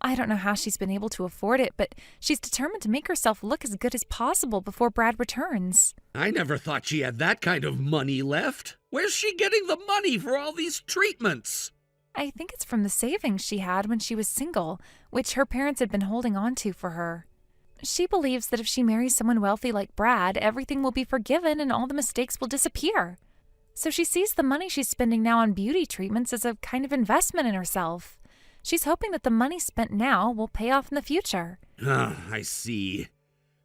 [SPEAKER 1] I don't know how she's been able to afford it, but she's determined to make herself look as good as possible before Brad returns.
[SPEAKER 2] I never thought she had that kind of money left. Where's she getting the money for all these treatments?
[SPEAKER 1] I think it's from the savings she had when she was single, which her parents had been holding on to for her. She believes that if she marries someone wealthy like Brad, everything will be forgiven and all the mistakes will disappear. So she sees the money she's spending now on beauty treatments as a kind of investment in herself. She's hoping that the money spent now will pay off in the future.
[SPEAKER 2] I see.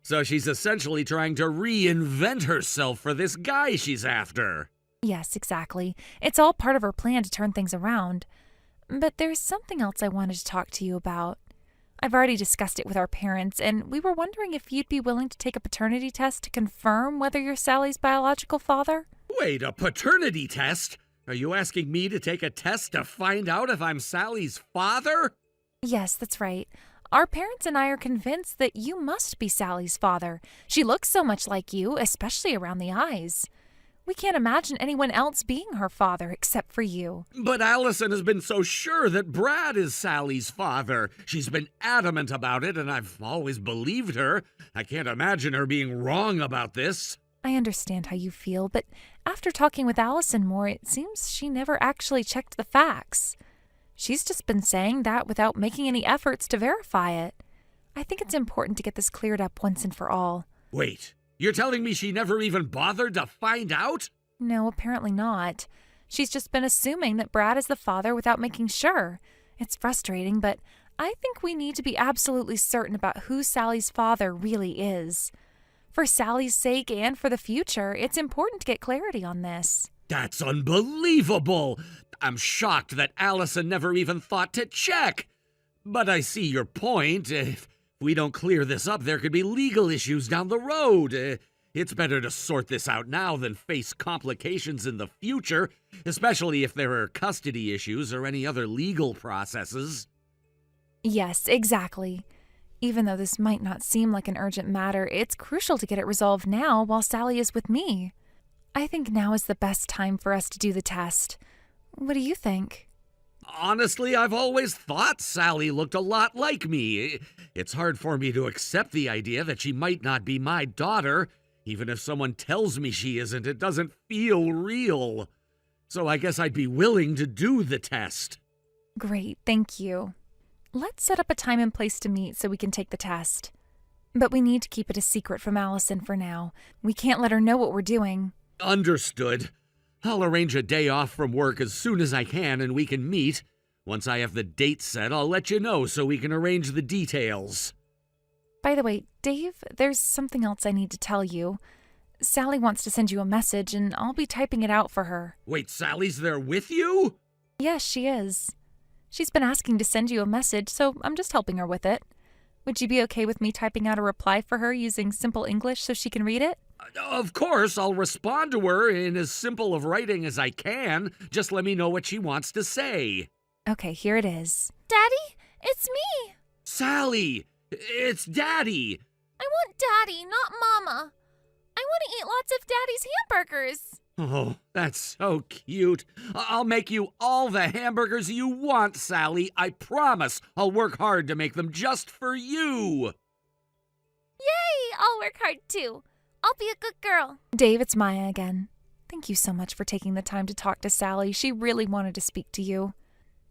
[SPEAKER 2] So she's essentially trying to reinvent herself for this guy she's after.
[SPEAKER 1] Yes, exactly. It's all part of her plan to turn things around. But there's something else I wanted to talk to you about. I've already discussed it with our parents, and we were wondering if you'd be willing to take a paternity test to confirm whether you're Sally's biological father.
[SPEAKER 2] Wait, a paternity test? Are you asking me to take a test to find out if I'm Sally's father?
[SPEAKER 1] Yes, that's right. Our parents and I are convinced that you must be Sally's father. She looks so much like you, especially around the eyes. We can't imagine anyone else being her father except for you.
[SPEAKER 2] But Allison has been so sure that Brad is Sally's father. She's been adamant about it, and I've always believed her. I can't imagine her being wrong about this.
[SPEAKER 1] I understand how you feel, but after talking with Allison more, it seems she never actually checked the facts. She's just been saying that without making any efforts to verify it. I think it's important to get this cleared up once and for all.
[SPEAKER 2] Wait, you're telling me she never even bothered to find out?
[SPEAKER 1] No, apparently not. She's just been assuming that Brad is the father without making sure. It's frustrating, but I think we need to be absolutely certain about who Sally's father really is. For Sally's sake and for the future, it's important to get clarity on this.
[SPEAKER 2] That's unbelievable! I'm shocked that Allison never even thought to check. But I see your point. If we don't clear this up, there could be legal issues down the road. It's better to sort this out now than face complications in the future, especially if there are custody issues or any other legal processes.
[SPEAKER 1] Yes, exactly. Even though this might not seem like an urgent matter, it's crucial to get it resolved now while Sally is with me. I think now is the best time for us to do the test. What do you think?
[SPEAKER 2] Honestly, I've always thought Sally looked a lot like me. It's hard for me to accept the idea that she might not be my daughter. Even if someone tells me she isn't, it doesn't feel real. So I guess I'd be willing to do the test.
[SPEAKER 1] Great, thank you. Let's set up a time and place to meet so we can take the test. But we need to keep it a secret from Allison for now. We can't let her know what we're doing.
[SPEAKER 2] Understood. I'll arrange a day off from work as soon as I can and we can meet. Once I have the date set, I'll let you know so we can arrange the details.
[SPEAKER 1] By the way, Dave, there's something else I need to tell you. Sally wants to send you a message, and I'll be typing it out for her.
[SPEAKER 2] Wait, Sally's there with you?
[SPEAKER 1] Yes, she is. She's been asking to send you a message, so I'm just helping her with it. Would you be okay with me typing out a reply for her using simple English so she can read it?
[SPEAKER 2] Of course, I'll respond to her in as simple of writing as I can. Just let me know what she wants to say.
[SPEAKER 1] Okay, here it is.
[SPEAKER 3] Daddy, it's me.
[SPEAKER 2] Sally, it's Daddy.
[SPEAKER 3] I want Daddy, not Mama. I want to eat lots of Daddy's hamburgers.
[SPEAKER 2] Oh, that's so cute. I'll make you all the hamburgers you want, Sally. I promise I'll work hard to make them just for you.
[SPEAKER 3] Yay! I'll work hard too. I'll be a good girl.
[SPEAKER 1] Dave, it's Maya again. Thank you so much for taking the time to talk to Sally. She really wanted to speak to you.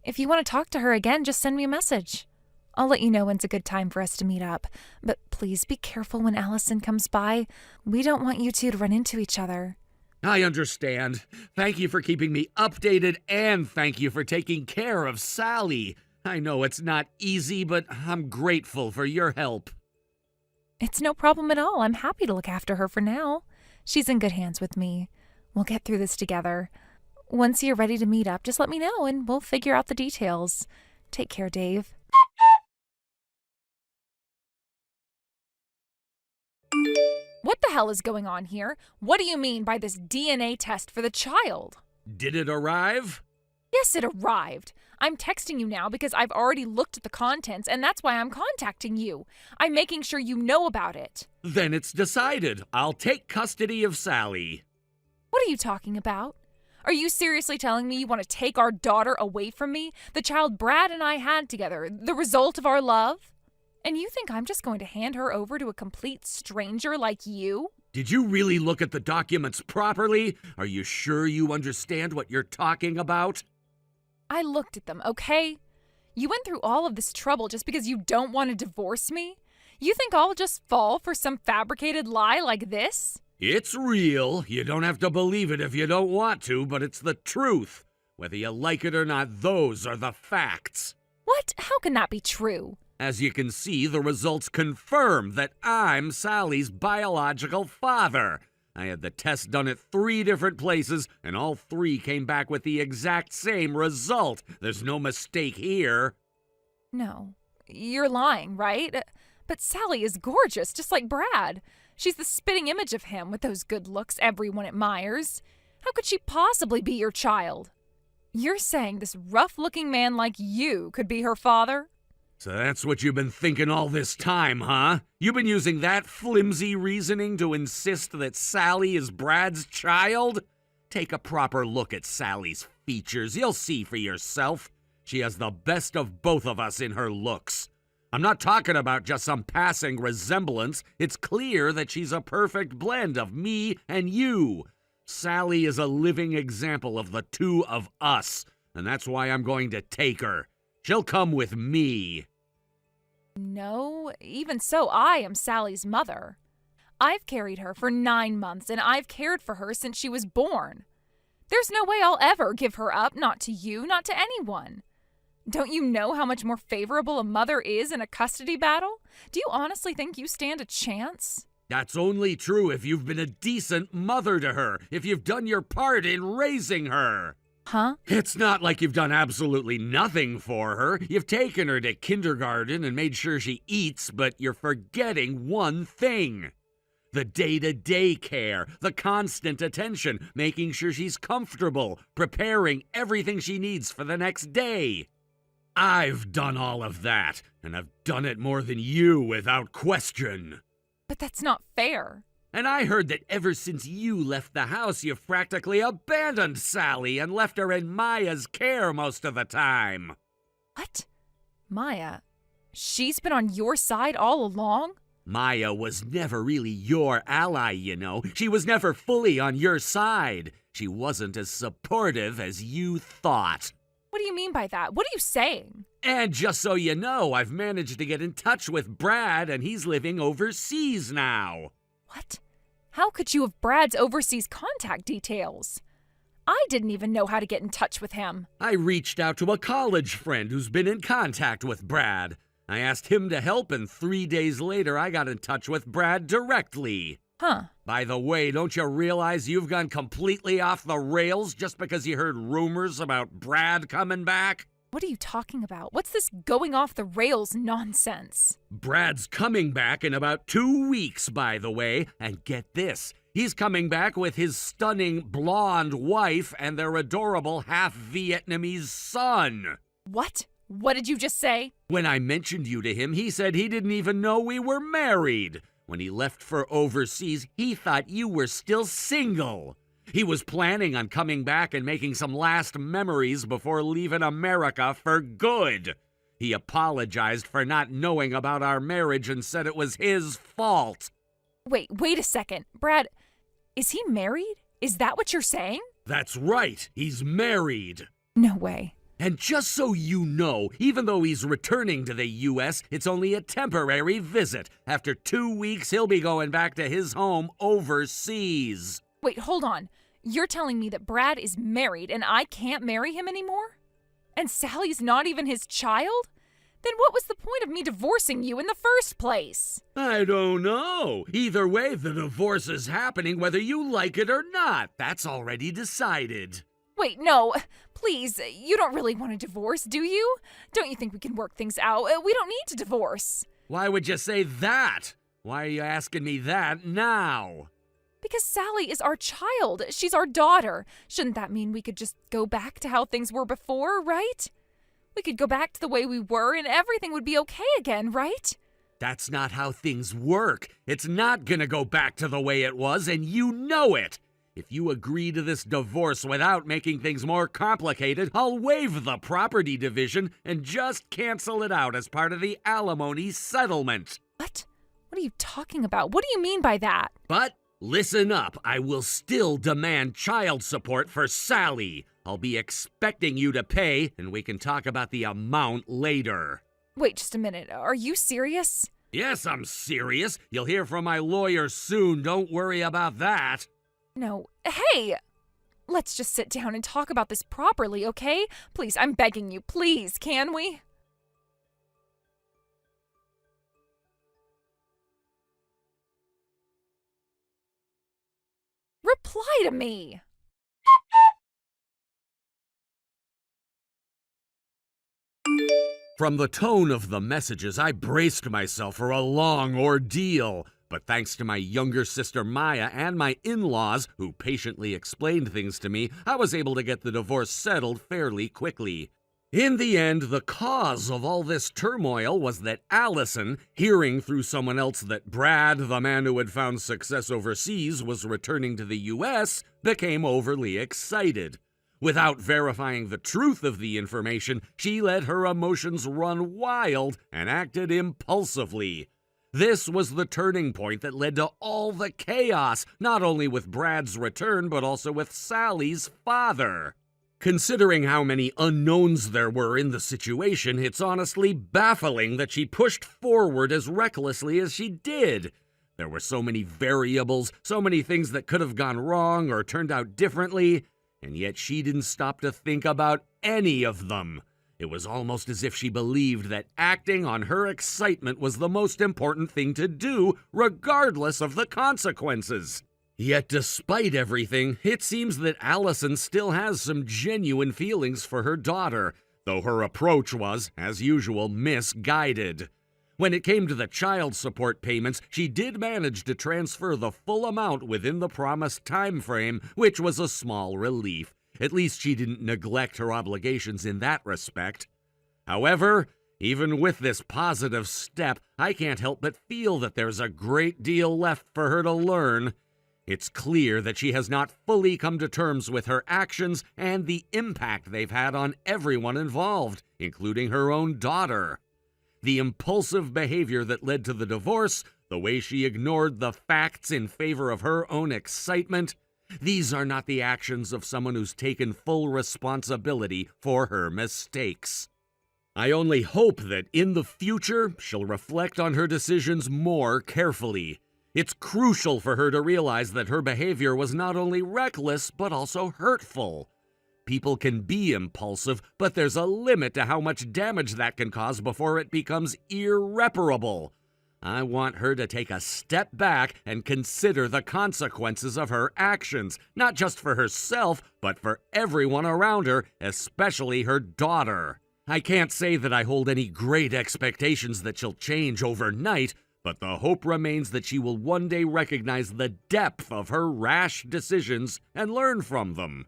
[SPEAKER 1] If you want to talk to her again, just send me a message. I'll let you know when's a good time for us to meet up. But please be careful when Allison comes by. We don't want you two to run into each other.
[SPEAKER 2] I understand. Thank you for keeping me updated, and thank you for taking care of Sally. I know it's not easy, but I'm grateful for your help.
[SPEAKER 1] It's no problem at all. I'm happy to look after her for now. She's in good hands with me. We'll get through this together. Once you're ready to meet up, just let me know and we'll figure out the details. Take care, Dave. What the hell is going on here? What do you mean by this DNA test for the child?
[SPEAKER 2] Did it arrive?
[SPEAKER 1] Yes, it arrived. I'm texting you now because I've already looked at the contents, and that's why I'm contacting you. I'm making sure you know about it.
[SPEAKER 2] Then it's decided. I'll take custody of Sally.
[SPEAKER 1] What are you talking about? Are you seriously telling me you want to take our daughter away from me? The child Brad and I had together, the result of our love? And you think I'm just going to hand her over to a complete stranger like you?
[SPEAKER 2] Did you really look at the documents properly? Are you sure you understand what you're talking about?
[SPEAKER 1] I looked at them, okay? You went through all of this trouble just because you don't want to divorce me? You think I'll just fall for some fabricated lie like this?
[SPEAKER 2] It's real. You don't have to believe it if you don't want to, but it's the truth. Whether you like it or not, those are the facts.
[SPEAKER 1] What? How can that be true?
[SPEAKER 2] As you can see, the results confirm that I'm Sally's biological father. I had the test done at 3 different places, and all 3 came back with the exact same result. There's no mistake here.
[SPEAKER 1] No. You're lying, right? But Sally is gorgeous, just like Brad. She's the spitting image of him with those good looks everyone admires. How could she possibly be your child? You're saying this rough-looking man like you could be her father?
[SPEAKER 2] So that's what you've been thinking all this time, huh? You've been using that flimsy reasoning to insist that Sally is Brad's child? Take a proper look at Sally's features. You'll see for yourself. She has the best of both of us in her looks. I'm not talking about just some passing resemblance. It's clear that she's a perfect blend of me and you. Sally is a living example of the two of us, and that's why I'm going to take her. She'll come with me.
[SPEAKER 1] No, even so, I am Sally's mother. I've carried her for 9 months, and I've cared for her since she was born. There's no way I'll ever give her up, not to you, not to anyone. Don't you know how much more favorable a mother is in a custody battle? Do you honestly think you stand a chance?
[SPEAKER 2] That's only true if you've been a decent mother to her, if you've done your part in raising her.
[SPEAKER 1] Huh?
[SPEAKER 2] It's not like you've done absolutely nothing for her. You've taken her to kindergarten and made sure she eats, but you're forgetting one thing. The day-to-day care, the constant attention, making sure she's comfortable, preparing everything she needs for the next day. I've done all of that, and I've done it more than you without question.
[SPEAKER 1] But that's not fair.
[SPEAKER 2] And I heard that ever since you left the house, you've practically abandoned Sally and left her in Maya's care most of the time.
[SPEAKER 1] What? Maya? She's been on your side all along?
[SPEAKER 2] Maya was never really your ally, you know. She was never fully on your side. She wasn't as supportive as you thought.
[SPEAKER 1] What do you mean by that? What are you saying?
[SPEAKER 2] And just so you know, I've managed to get in touch with Brad, and he's living overseas now.
[SPEAKER 1] What? How could you have Brad's overseas contact details? I didn't even know how to get in touch with him.
[SPEAKER 2] I reached out to a college friend who's been in contact with Brad. I asked him to help, and 3 days later, I got in touch with Brad directly.
[SPEAKER 1] Huh.
[SPEAKER 2] By the way, don't you realize you've gone completely off the rails just because you heard rumors about Brad coming back?
[SPEAKER 1] What are you talking about? What's this going off the rails nonsense?
[SPEAKER 2] Brad's coming back in about 2 weeks, by the way, and get this. He's coming back with his stunning blonde wife and their adorable half-Vietnamese son.
[SPEAKER 1] What? What did you just say?
[SPEAKER 2] When I mentioned you to him, he said he didn't even know we were married. When he left for overseas, he thought you were still single. He was planning on coming back and making some last memories before leaving America for good. He apologized for not knowing about our marriage and said it was his fault.
[SPEAKER 1] Wait a second. Brad, is he married? Is that what you're saying?
[SPEAKER 2] That's right, he's married.
[SPEAKER 1] No way.
[SPEAKER 2] And just so you know, even though he's returning to the U.S., it's only a temporary visit. After 2 weeks, he'll be going back to his home overseas.
[SPEAKER 1] Wait, hold on. You're telling me that Brad is married and I can't marry him anymore? And Sally's not even his child? Then what was the point of me divorcing you in the first place?
[SPEAKER 2] I don't know. Either way, the divorce is happening whether you like it or not. That's already decided.
[SPEAKER 1] Wait, no. Please, you don't really want a divorce, do you? Don't you think we can work things out? We don't need to divorce.
[SPEAKER 2] Why would you say that? Why are you asking me that now?
[SPEAKER 1] Because Sally is our child. She's our daughter. Shouldn't that mean we could just go back to how things were before, right? We could go back to the way we were and everything would be okay again, right?
[SPEAKER 2] That's not how things work. It's not gonna go back to the way it was, and you know it. If you agree to this divorce without making things more complicated, I'll waive the property division and just cancel it out as part of the alimony settlement.
[SPEAKER 1] What? What are you talking about? What do you mean by that?
[SPEAKER 2] But listen up, I will still demand child support for Sally. I'll be expecting you to pay, and we can talk about the amount later.
[SPEAKER 1] Wait just a minute. Are you serious?
[SPEAKER 2] Yes, I'm serious. You'll hear from my lawyer soon. Don't worry about that.
[SPEAKER 1] No. Hey! Let's just sit down and talk about this properly, okay? Please, I'm begging you. Please, can we? Reply to me!
[SPEAKER 2] From the tone of the messages, I braced myself for a long ordeal. But thanks to my younger sister Maya and my in-laws, who patiently explained things to me, I was able to get the divorce settled fairly quickly. In the end, the cause of all this turmoil was that Allison, hearing through someone else that Brad, the man who had found success overseas, was returning to the U.S., became overly excited. Without verifying the truth of the information, she let her emotions run wild and acted impulsively. This was the turning point that led to all the chaos, not only with Brad's return, but also with Sally's father. Considering how many unknowns there were in the situation, it's honestly baffling that she pushed forward as recklessly as she did. There were so many variables, so many things that could have gone wrong or turned out differently, and yet she didn't stop to think about any of them. It was almost as if she believed that acting on her excitement was the most important thing to do, regardless of the consequences. Yet despite everything, it seems that Allison still has some genuine feelings for her daughter, though her approach was, as usual, misguided. When it came to the child support payments, she did manage to transfer the full amount within the promised time frame, which was a small relief. At least she didn't neglect her obligations in that respect. However, even with this positive step, I can't help but feel that there's a great deal left for her to learn. It's clear that she has not fully come to terms with her actions and the impact they've had on everyone involved, including her own daughter. The impulsive behavior that led to the divorce, the way she ignored the facts in favor of her own excitement, these are not the actions of someone who's taken full responsibility for her mistakes. I only hope that in the future she'll reflect on her decisions more carefully. It's crucial for her to realize that her behavior was not only reckless, but also hurtful. People can be impulsive, but there's a limit to how much damage that can cause before it becomes irreparable. I want her to take a step back and consider the consequences of her actions, not just for herself, but for everyone around her, especially her daughter. I can't say that I hold any great expectations that she'll change overnight, but the hope remains that she will one day recognize the depth of her rash decisions and learn from them.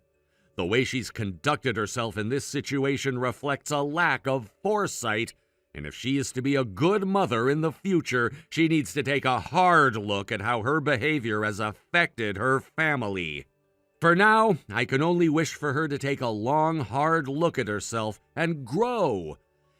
[SPEAKER 2] The way she's conducted herself in this situation reflects a lack of foresight, and if she is to be a good mother in the future, she needs to take a hard look at how her behavior has affected her family. For now, I can only wish for her to take a long, hard look at herself and grow.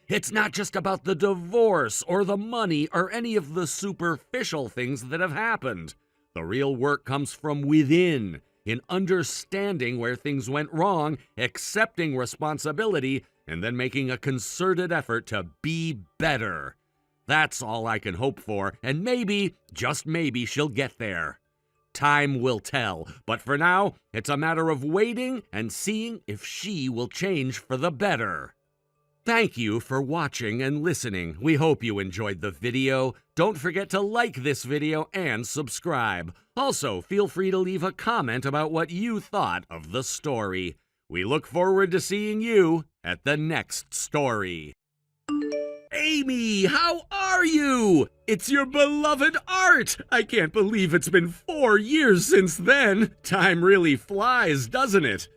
[SPEAKER 2] It's not just about the divorce or the money or any of the superficial things that have happened. The real work comes from within, in understanding where things went wrong, accepting responsibility, and then making a concerted effort to be better. That's all I can hope for, and maybe, just maybe, she'll get there. Time will tell, but for now, it's a matter of waiting and seeing if she will change for the better. Thank you for watching and listening. We hope you enjoyed the video. Don't forget to like this video and subscribe. Also, feel free to leave a comment about what you thought of the story. We look forward to seeing you at the next story. Amy, how are you? It's your beloved Art! I can't believe it's been 4 years since then. Time really flies, doesn't it?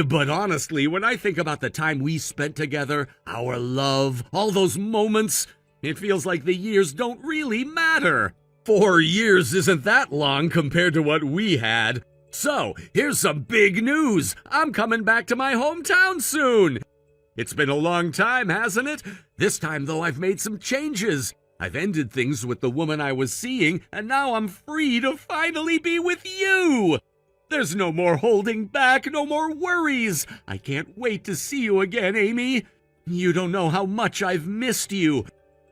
[SPEAKER 2] But honestly, when I think about the time we spent together, our love, all those moments, it feels like the years don't really matter. 4 years isn't that long compared to what we had. So, here's some big news. I'm coming back to my hometown soon. It's been a long time, hasn't it? This time, though, I've made some changes. I've ended things with the woman I was seeing, and now I'm free to finally be with you. There's no more holding back, no more worries. I can't wait to see you again, Amy. You don't know how much I've missed you.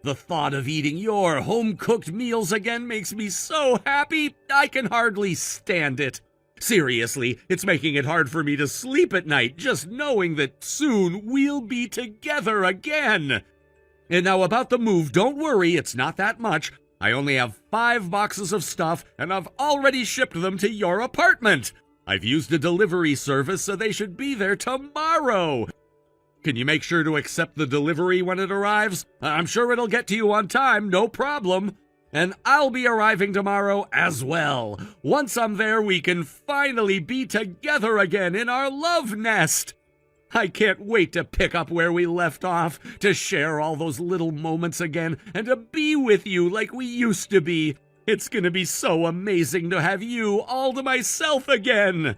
[SPEAKER 2] The thought of eating your home-cooked meals again makes me so happy, I can hardly stand it. Seriously, it's making it hard for me to sleep at night, just knowing that soon we'll be together again. And now about the move, don't worry, it's not that much. I only have 5 boxes of stuff, and I've already shipped them to your apartment. I've used a delivery service, so they should be there tomorrow. Can you make sure to accept the delivery when it arrives? I'm sure it'll get to you on time, no problem. And I'll be arriving tomorrow as well. Once I'm there, we can finally be together again in our love nest. I can't wait to pick up where we left off, to share all those little moments again, and to be with you like we used to be. It's gonna be so amazing to have you all to myself again.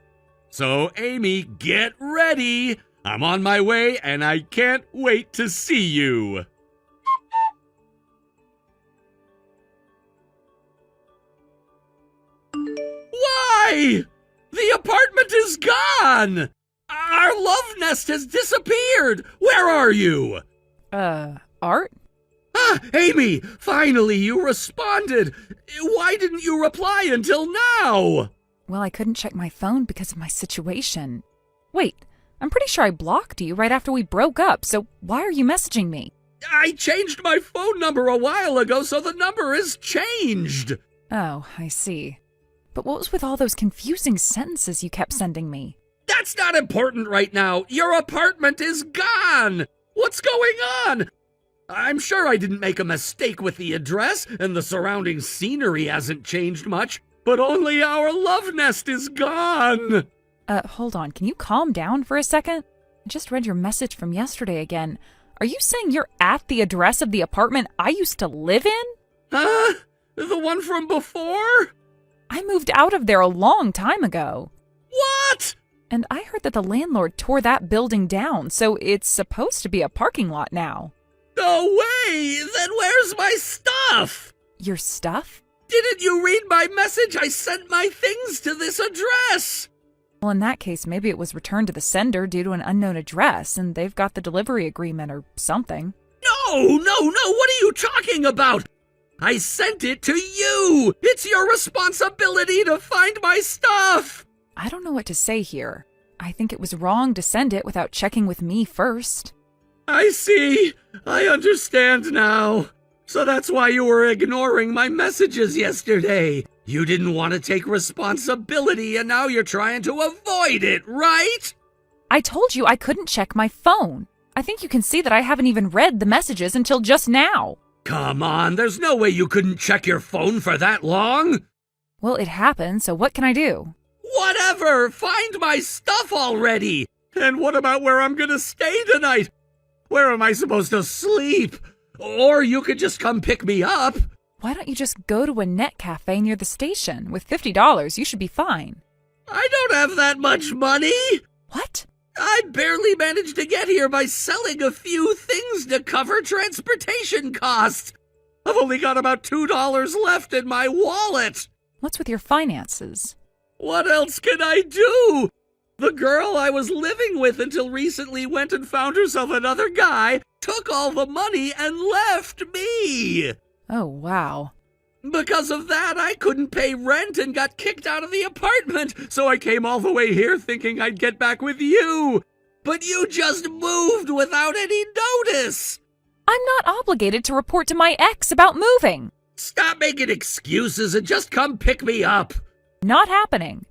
[SPEAKER 2] So, Amy, get ready. I'm on my way, and I can't wait to see you. Why? The apartment is gone! Our love nest has disappeared! Where are you?
[SPEAKER 1] Art?
[SPEAKER 2] Ah, Amy! Finally, you responded! Why didn't you reply until now?
[SPEAKER 1] Well, I couldn't check my phone because of my situation. Wait, I'm pretty sure I blocked you right after we broke up, so why are you messaging me?
[SPEAKER 2] I changed my phone number a while ago, so the number is changed!
[SPEAKER 1] Oh, I see. But what was with all those confusing sentences you kept sending me?
[SPEAKER 2] That's not important right now. Your apartment is gone. What's going on? I'm sure I didn't make a mistake with the address, and the surrounding scenery hasn't changed much, but only our love nest is gone.
[SPEAKER 1] Hold on. Can you calm down for a second? I just read your message from yesterday again. Are you saying you're at the address of the apartment I used to live in?
[SPEAKER 2] Huh? The one from before?
[SPEAKER 1] I moved out of there a long time ago.
[SPEAKER 2] What?
[SPEAKER 1] And I heard that the landlord tore that building down, so it's supposed to be a parking lot now.
[SPEAKER 2] No way! Then where's my stuff?
[SPEAKER 1] Your stuff?
[SPEAKER 2] Didn't you read my message? I sent my things to this address.
[SPEAKER 1] Well, in that case, maybe it was returned to the sender due to an unknown address, and they've got the delivery agreement or something.
[SPEAKER 2] No, what are you talking about? I sent it to you. It's your responsibility to find my stuff.
[SPEAKER 1] I don't know what to say here. I think it was wrong to send it without checking with me first.
[SPEAKER 2] I see. I understand now. So that's why you were ignoring my messages yesterday. You didn't want to take responsibility, and now you're trying to avoid it, right?
[SPEAKER 1] I told you I couldn't check my phone. I think you can see that I haven't even read the messages until just now.
[SPEAKER 2] Come on, there's no way you couldn't check your phone for that long.
[SPEAKER 1] Well, it happened, so what can I do?
[SPEAKER 2] Whatever, find my stuff already. And what about where I'm gonna stay tonight? Where am I supposed to sleep? Or you could just come pick me up.
[SPEAKER 1] Why don't you just go to a net cafe near the station? With $50, you should be fine.
[SPEAKER 2] I don't have that much money.
[SPEAKER 1] What?
[SPEAKER 2] I barely managed to get here by selling a few things to cover transportation costs. I've only got about $2 left in my wallet.
[SPEAKER 1] What's with your finances?
[SPEAKER 2] What else can I do? The girl I was living with until recently went and found herself another guy, took all the money, and left me.
[SPEAKER 1] Oh, wow.
[SPEAKER 2] Because of that, I couldn't pay rent and got kicked out of the apartment, so I came all the way here thinking I'd get back with you. But you just moved without any notice.
[SPEAKER 1] I'm not obligated to report to my ex about moving.
[SPEAKER 2] Stop making excuses and just come pick me up.
[SPEAKER 1] Not happening.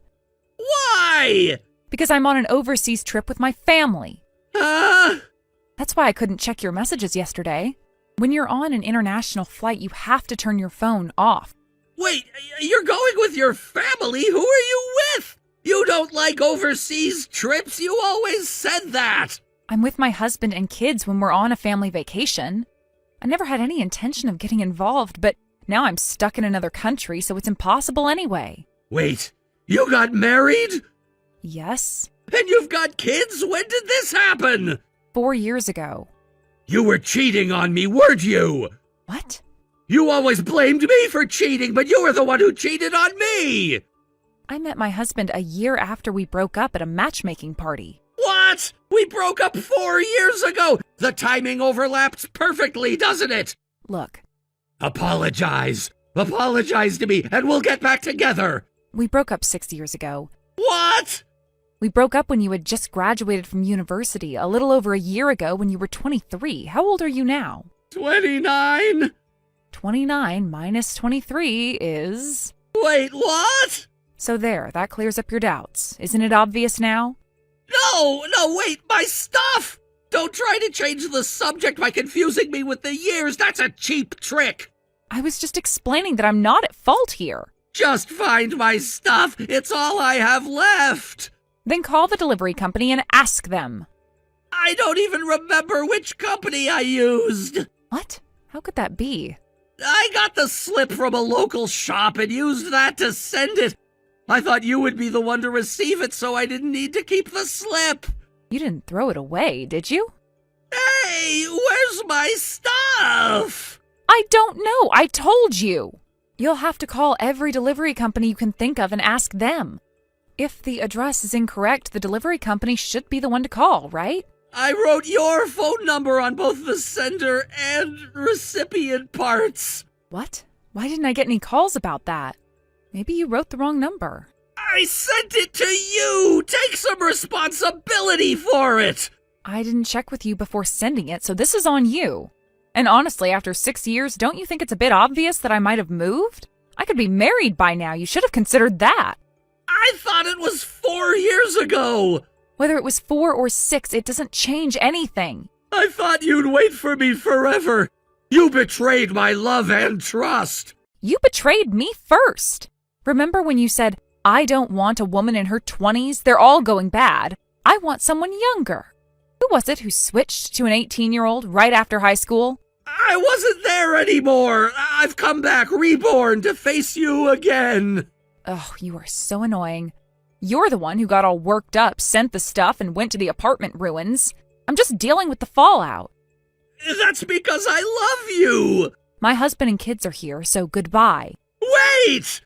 [SPEAKER 2] Why?
[SPEAKER 1] Because I'm on an overseas trip with my family. That's why I couldn't check your messages yesterday. When you're on an international flight, you have to turn your phone off.
[SPEAKER 2] Wait, you're going with your family? Who are you with? You don't like overseas trips? You always said that.
[SPEAKER 1] I'm with my husband and kids when we're on a family vacation. I never had any intention of getting involved, but now I'm stuck in another country, so it's impossible anyway.
[SPEAKER 2] Wait, you got married?
[SPEAKER 1] Yes.
[SPEAKER 2] And you've got kids? When did this happen?
[SPEAKER 1] 4 years ago.
[SPEAKER 2] You were cheating on me, weren't you?
[SPEAKER 1] What?
[SPEAKER 2] You always blamed me for cheating, but you were the one who cheated on me!
[SPEAKER 1] I met my husband a year after we broke up at a matchmaking party.
[SPEAKER 2] What? We broke up 4 years ago! The timing overlaps perfectly, doesn't it?
[SPEAKER 1] Look.
[SPEAKER 2] Apologize. Apologize to me, and we'll get back together.
[SPEAKER 1] We broke up 6 years ago.
[SPEAKER 2] What?
[SPEAKER 1] We broke up when you had just graduated from university, a little over a year ago when you were 23. How old are you now?
[SPEAKER 2] 29.
[SPEAKER 1] 29 minus 23 is...
[SPEAKER 2] Wait, what?
[SPEAKER 1] So there, that clears up your doubts. Isn't it obvious now?
[SPEAKER 2] No, wait, my stuff! Don't try to change the subject by confusing me with the years. That's a cheap trick.
[SPEAKER 1] I was just explaining that I'm not at fault here.
[SPEAKER 2] Just find my stuff. It's all I have left.
[SPEAKER 1] Then call the delivery company and ask them.
[SPEAKER 2] I don't even remember which company I used.
[SPEAKER 1] What? How could that be?
[SPEAKER 2] I got the slip from a local shop and used that to send it. I thought you would be the one to receive it, so I didn't need to keep the slip.
[SPEAKER 1] You didn't throw it away, did you?
[SPEAKER 2] Hey, where's my stuff?
[SPEAKER 1] I don't know. I told you. You'll have to call every delivery company you can think of and ask them. If the address is incorrect, the delivery company should be the one to call, right?
[SPEAKER 2] I wrote your phone number on both the sender and recipient parts.
[SPEAKER 1] What? Why didn't I get any calls about that? Maybe you wrote the wrong number.
[SPEAKER 2] I sent it to you! Take some responsibility for it!
[SPEAKER 1] I didn't check with you before sending it, so this is on you. And honestly, after 6 years, don't you think it's a bit obvious that I might have moved? I could be married by now. You should have considered that.
[SPEAKER 2] I thought it was 4 years ago!
[SPEAKER 1] Whether it was 4 or 6, it doesn't change anything.
[SPEAKER 2] I thought you'd wait for me forever. You betrayed my love and trust.
[SPEAKER 1] You betrayed me first. Remember when you said, I don't want a woman in her 20s, they're all going bad. I want someone younger. Who was it who switched to an 18-year-old right after high school?
[SPEAKER 2] I wasn't there anymore. I've come back reborn to face you again.
[SPEAKER 1] Oh, you are so annoying. You're the one who got all worked up, sent the stuff, and went to the apartment ruins. I'm just dealing with the fallout.
[SPEAKER 2] That's because I love you.
[SPEAKER 1] My husband and kids are here, so goodbye.
[SPEAKER 2] Wait!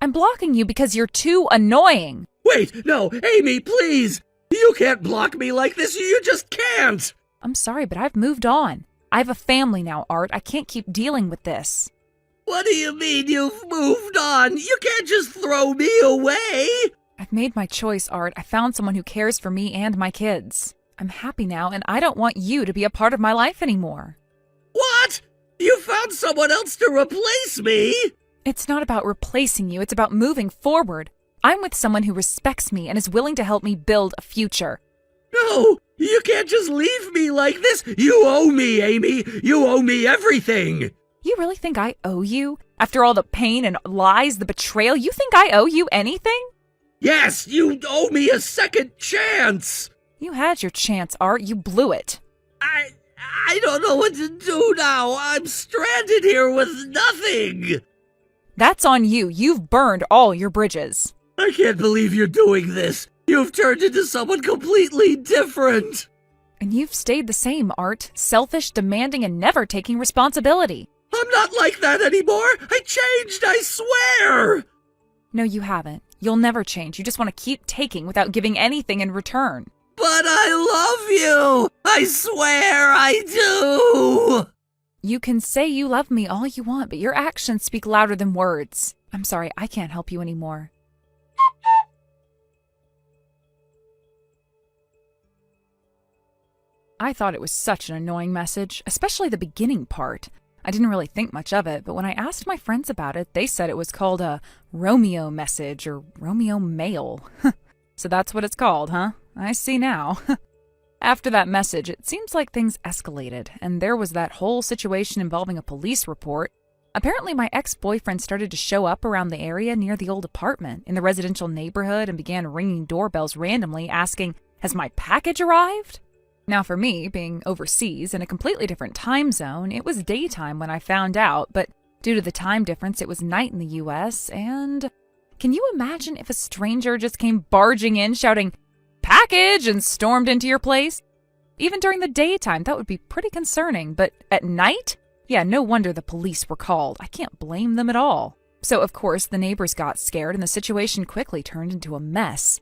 [SPEAKER 1] I'm blocking you because you're too annoying.
[SPEAKER 2] Wait, no, Amy, please! You can't block me like this, you just can't!
[SPEAKER 1] I'm sorry, but I've moved on. I have a family now, Art. I can't keep dealing with this.
[SPEAKER 2] What do you mean you've moved on? You can't just throw me away!
[SPEAKER 1] I've made my choice, Art. I found someone who cares for me and my kids. I'm happy now, and I don't want you to be a part of my life anymore.
[SPEAKER 2] What? You found someone else to replace me?
[SPEAKER 1] It's not about replacing you, it's about moving forward. I'm with someone who respects me and is willing to help me build a future.
[SPEAKER 2] No, you can't just leave me like this. You owe me, Amy. You owe me everything.
[SPEAKER 1] You really think I owe you? After all the pain and lies, the betrayal, you think I owe you anything?
[SPEAKER 2] Yes, you owe me a second chance.
[SPEAKER 1] You had your chance, Art. You blew it.
[SPEAKER 2] I don't know what to do now. I'm stranded here with nothing.
[SPEAKER 1] That's on you. You've burned all your bridges.
[SPEAKER 2] I can't believe you're doing this. You've turned into someone completely different.
[SPEAKER 1] And you've stayed the same, Art. Selfish, demanding, and never taking responsibility.
[SPEAKER 2] I'm not like that anymore. I changed, I swear.
[SPEAKER 1] No, you haven't. You'll never change. You just want to keep taking without giving anything in return.
[SPEAKER 2] But I love you. I swear I do.
[SPEAKER 1] You can say you love me all you want, but your actions speak louder than words. I'm sorry, I can't help you anymore. I thought it was such an annoying message, especially the beginning part. I didn't really think much of it, but when I asked my friends about it, they said it was called a Romeo message or Romeo mail. So that's what it's called, huh? I see now. After that message, it seems like things escalated, and there was that whole situation involving a police report. Apparently, my ex-boyfriend started to show up around the area near the old apartment in the residential neighborhood and began ringing doorbells randomly, asking, "Has my package arrived?" Now, for me, being overseas in a completely different time zone, it was daytime when I found out, but due to the time difference, it was night in the US, and can you imagine if a stranger just came barging in shouting, "Package!" and stormed into your place? Even during the daytime, that would be pretty concerning, but at night? Yeah, no wonder the police were called. I can't blame them at all. So, of course, the neighbors got scared and the situation quickly turned into a mess.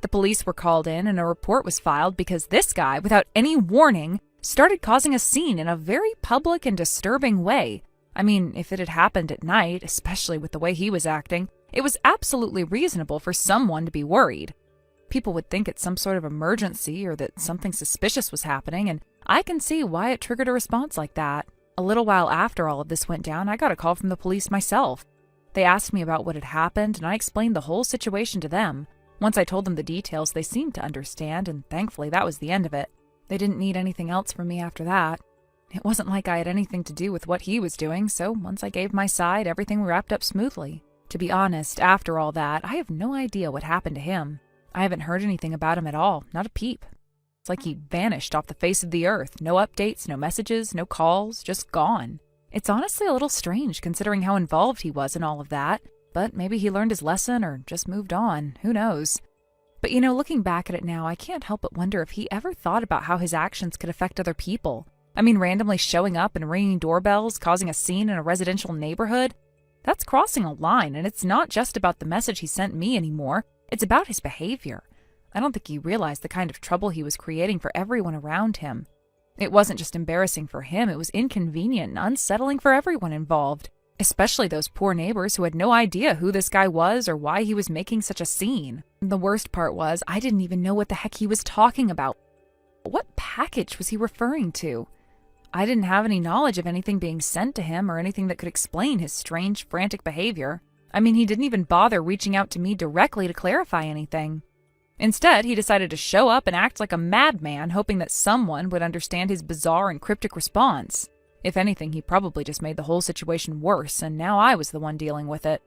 [SPEAKER 1] The police were called in and a report was filed because this guy, without any warning, started causing a scene in a very public and disturbing way. I mean, if it had happened at night, especially with the way he was acting, it was absolutely reasonable for someone to be worried. People would think it's some sort of emergency or that something suspicious was happening, and I can see why it triggered a response like that. A little while after all of this went down, I got a call from the police myself. They asked me about what had happened, and I explained the whole situation to them. Once I told them the details, they seemed to understand, and thankfully that was the end of it. They didn't need anything else from me after that. It wasn't like I had anything to do with what he was doing, so once I gave my side, everything wrapped up smoothly. To be honest, after all that, I have no idea what happened to him. I haven't heard anything about him at all, not a peep. It's like he vanished off the face of the earth. No updates, no messages, no calls, just gone. It's honestly a little strange considering how involved he was in all of that. But maybe he learned his lesson or just moved on. Who knows? But looking back at it now, I can't help but wonder if he ever thought about how his actions could affect other people. I mean, randomly showing up and ringing doorbells, causing a scene in a residential neighborhood? That's crossing a line, and it's not just about the message he sent me anymore. It's about his behavior. I don't think he realized the kind of trouble he was creating for everyone around him. It wasn't just embarrassing for him, it was inconvenient and unsettling for everyone involved. Especially those poor neighbors who had no idea who this guy was or why he was making such a scene. The worst part was, I didn't even know what the heck he was talking about. What package was he referring to? I didn't have any knowledge of anything being sent to him or anything that could explain his strange, frantic behavior. I mean, he didn't even bother reaching out to me directly to clarify anything. Instead, he decided to show up and act like a madman, hoping that someone would understand his bizarre and cryptic response. If anything, he probably just made the whole situation worse, and now I was the one dealing with it.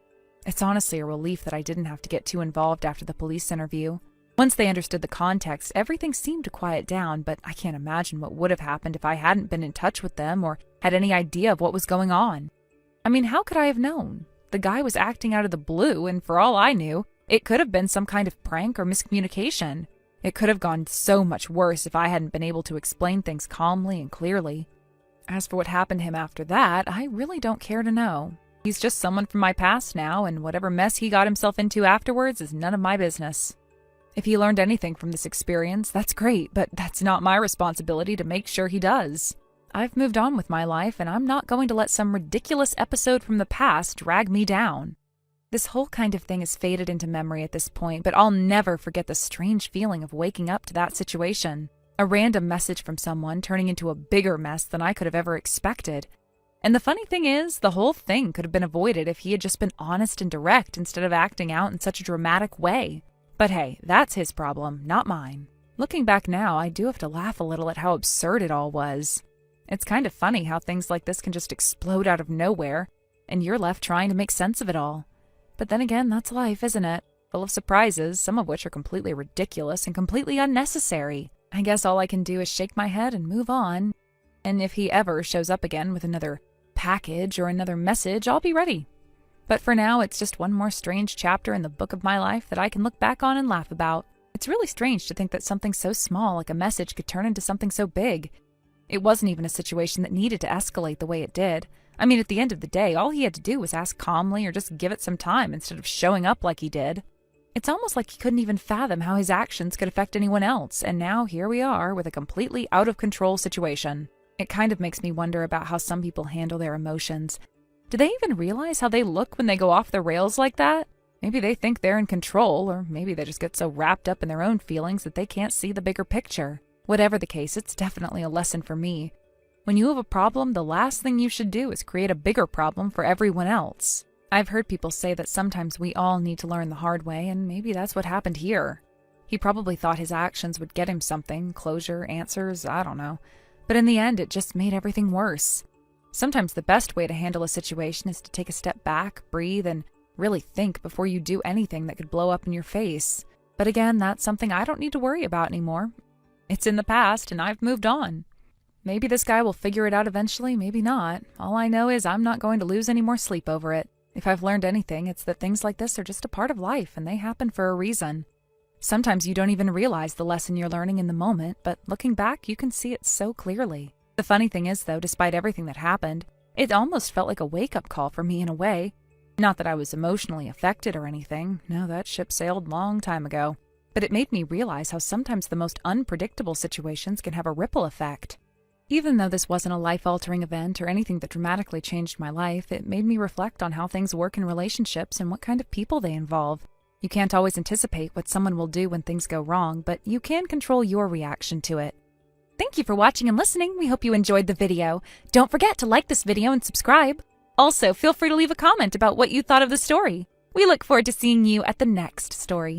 [SPEAKER 1] It's honestly a relief that I didn't have to get too involved after the police interview. Once they understood the context, everything seemed to quiet down, but I can't imagine what would have happened if I hadn't been in touch with them or had any idea of what was going on. I mean, how could I have known? The guy was acting out of the blue, and for all I knew, it could have been some kind of prank or miscommunication. It could have gone so much worse if I hadn't been able to explain things calmly and clearly. As for what happened to him after that, I really don't care to know. He's just someone from my past now, and whatever mess he got himself into afterwards is none of my business. If he learned anything from this experience, that's great, but that's not my responsibility to make sure he does. I've moved on with my life, and I'm not going to let some ridiculous episode from the past drag me down. This whole kind of thing has faded into memory at this point, but I'll never forget the strange feeling of waking up to that situation. A random message from someone turning into a bigger mess than I could have ever expected. And the funny thing is, the whole thing could have been avoided if he had just been honest and direct instead of acting out in such a dramatic way. But hey, that's his problem, not mine. Looking back now, I do have to laugh a little at how absurd it all was. It's kind of funny how things like this can just explode out of nowhere, and you're left trying to make sense of it all. But then again, that's life, isn't it? Full of surprises, some of which are completely ridiculous and completely unnecessary. I guess all I can do is shake my head and move on. And if he ever shows up again with another package or another message, I'll be ready. But for now, it's just one more strange chapter in the book of my life that I can look back on and laugh about. It's really strange to think that something so small like a message could turn into something so big. It wasn't even a situation that needed to escalate the way it did. I mean, at the end of the day, all he had to do was ask calmly or just give it some time instead of showing up like he did. It's almost like he couldn't even fathom how his actions could affect anyone else, and now here we are with a completely out-of-control situation. It kind of makes me wonder about how some people handle their emotions. Do they even realize how they look when they go off the rails like that? Maybe they think they're in control, or maybe they just get so wrapped up in their own feelings that they can't see the bigger picture. Whatever the case, it's definitely a lesson for me. When you have a problem, the last thing you should do is create a bigger problem for everyone else. I've heard people say that sometimes we all need to learn the hard way, and maybe that's what happened here. He probably thought his actions would get him something, closure, answers, I don't know. But in the end, it just made everything worse. Sometimes the best way to handle a situation is to take a step back, breathe, and really think before you do anything that could blow up in your face. But again, that's something I don't need to worry about anymore. It's in the past, and I've moved on. Maybe this guy will figure it out eventually, maybe not. All I know is I'm not going to lose any more sleep over it. If I've learned anything, it's that things like this are just a part of life, and they happen for a reason. Sometimes you don't even realize the lesson you're learning in the moment, but looking back, you can see it so clearly. The funny thing is, though, despite everything that happened, it almost felt like a wake-up call for me in a way. Not that I was emotionally affected or anything. No, that ship sailed long time ago. But it made me realize how sometimes the most unpredictable situations can have a ripple effect. Even though this wasn't a life-altering event or anything that dramatically changed my life, it made me reflect on how things work in relationships and what kind of people they involve. You can't always anticipate what someone will do when things go wrong, but you can control your reaction to it. Thank you for watching and listening. We hope you enjoyed the video. Don't forget to like this video and subscribe. Also, feel free to leave a comment about what you thought of the story. We look forward to seeing you at the next story.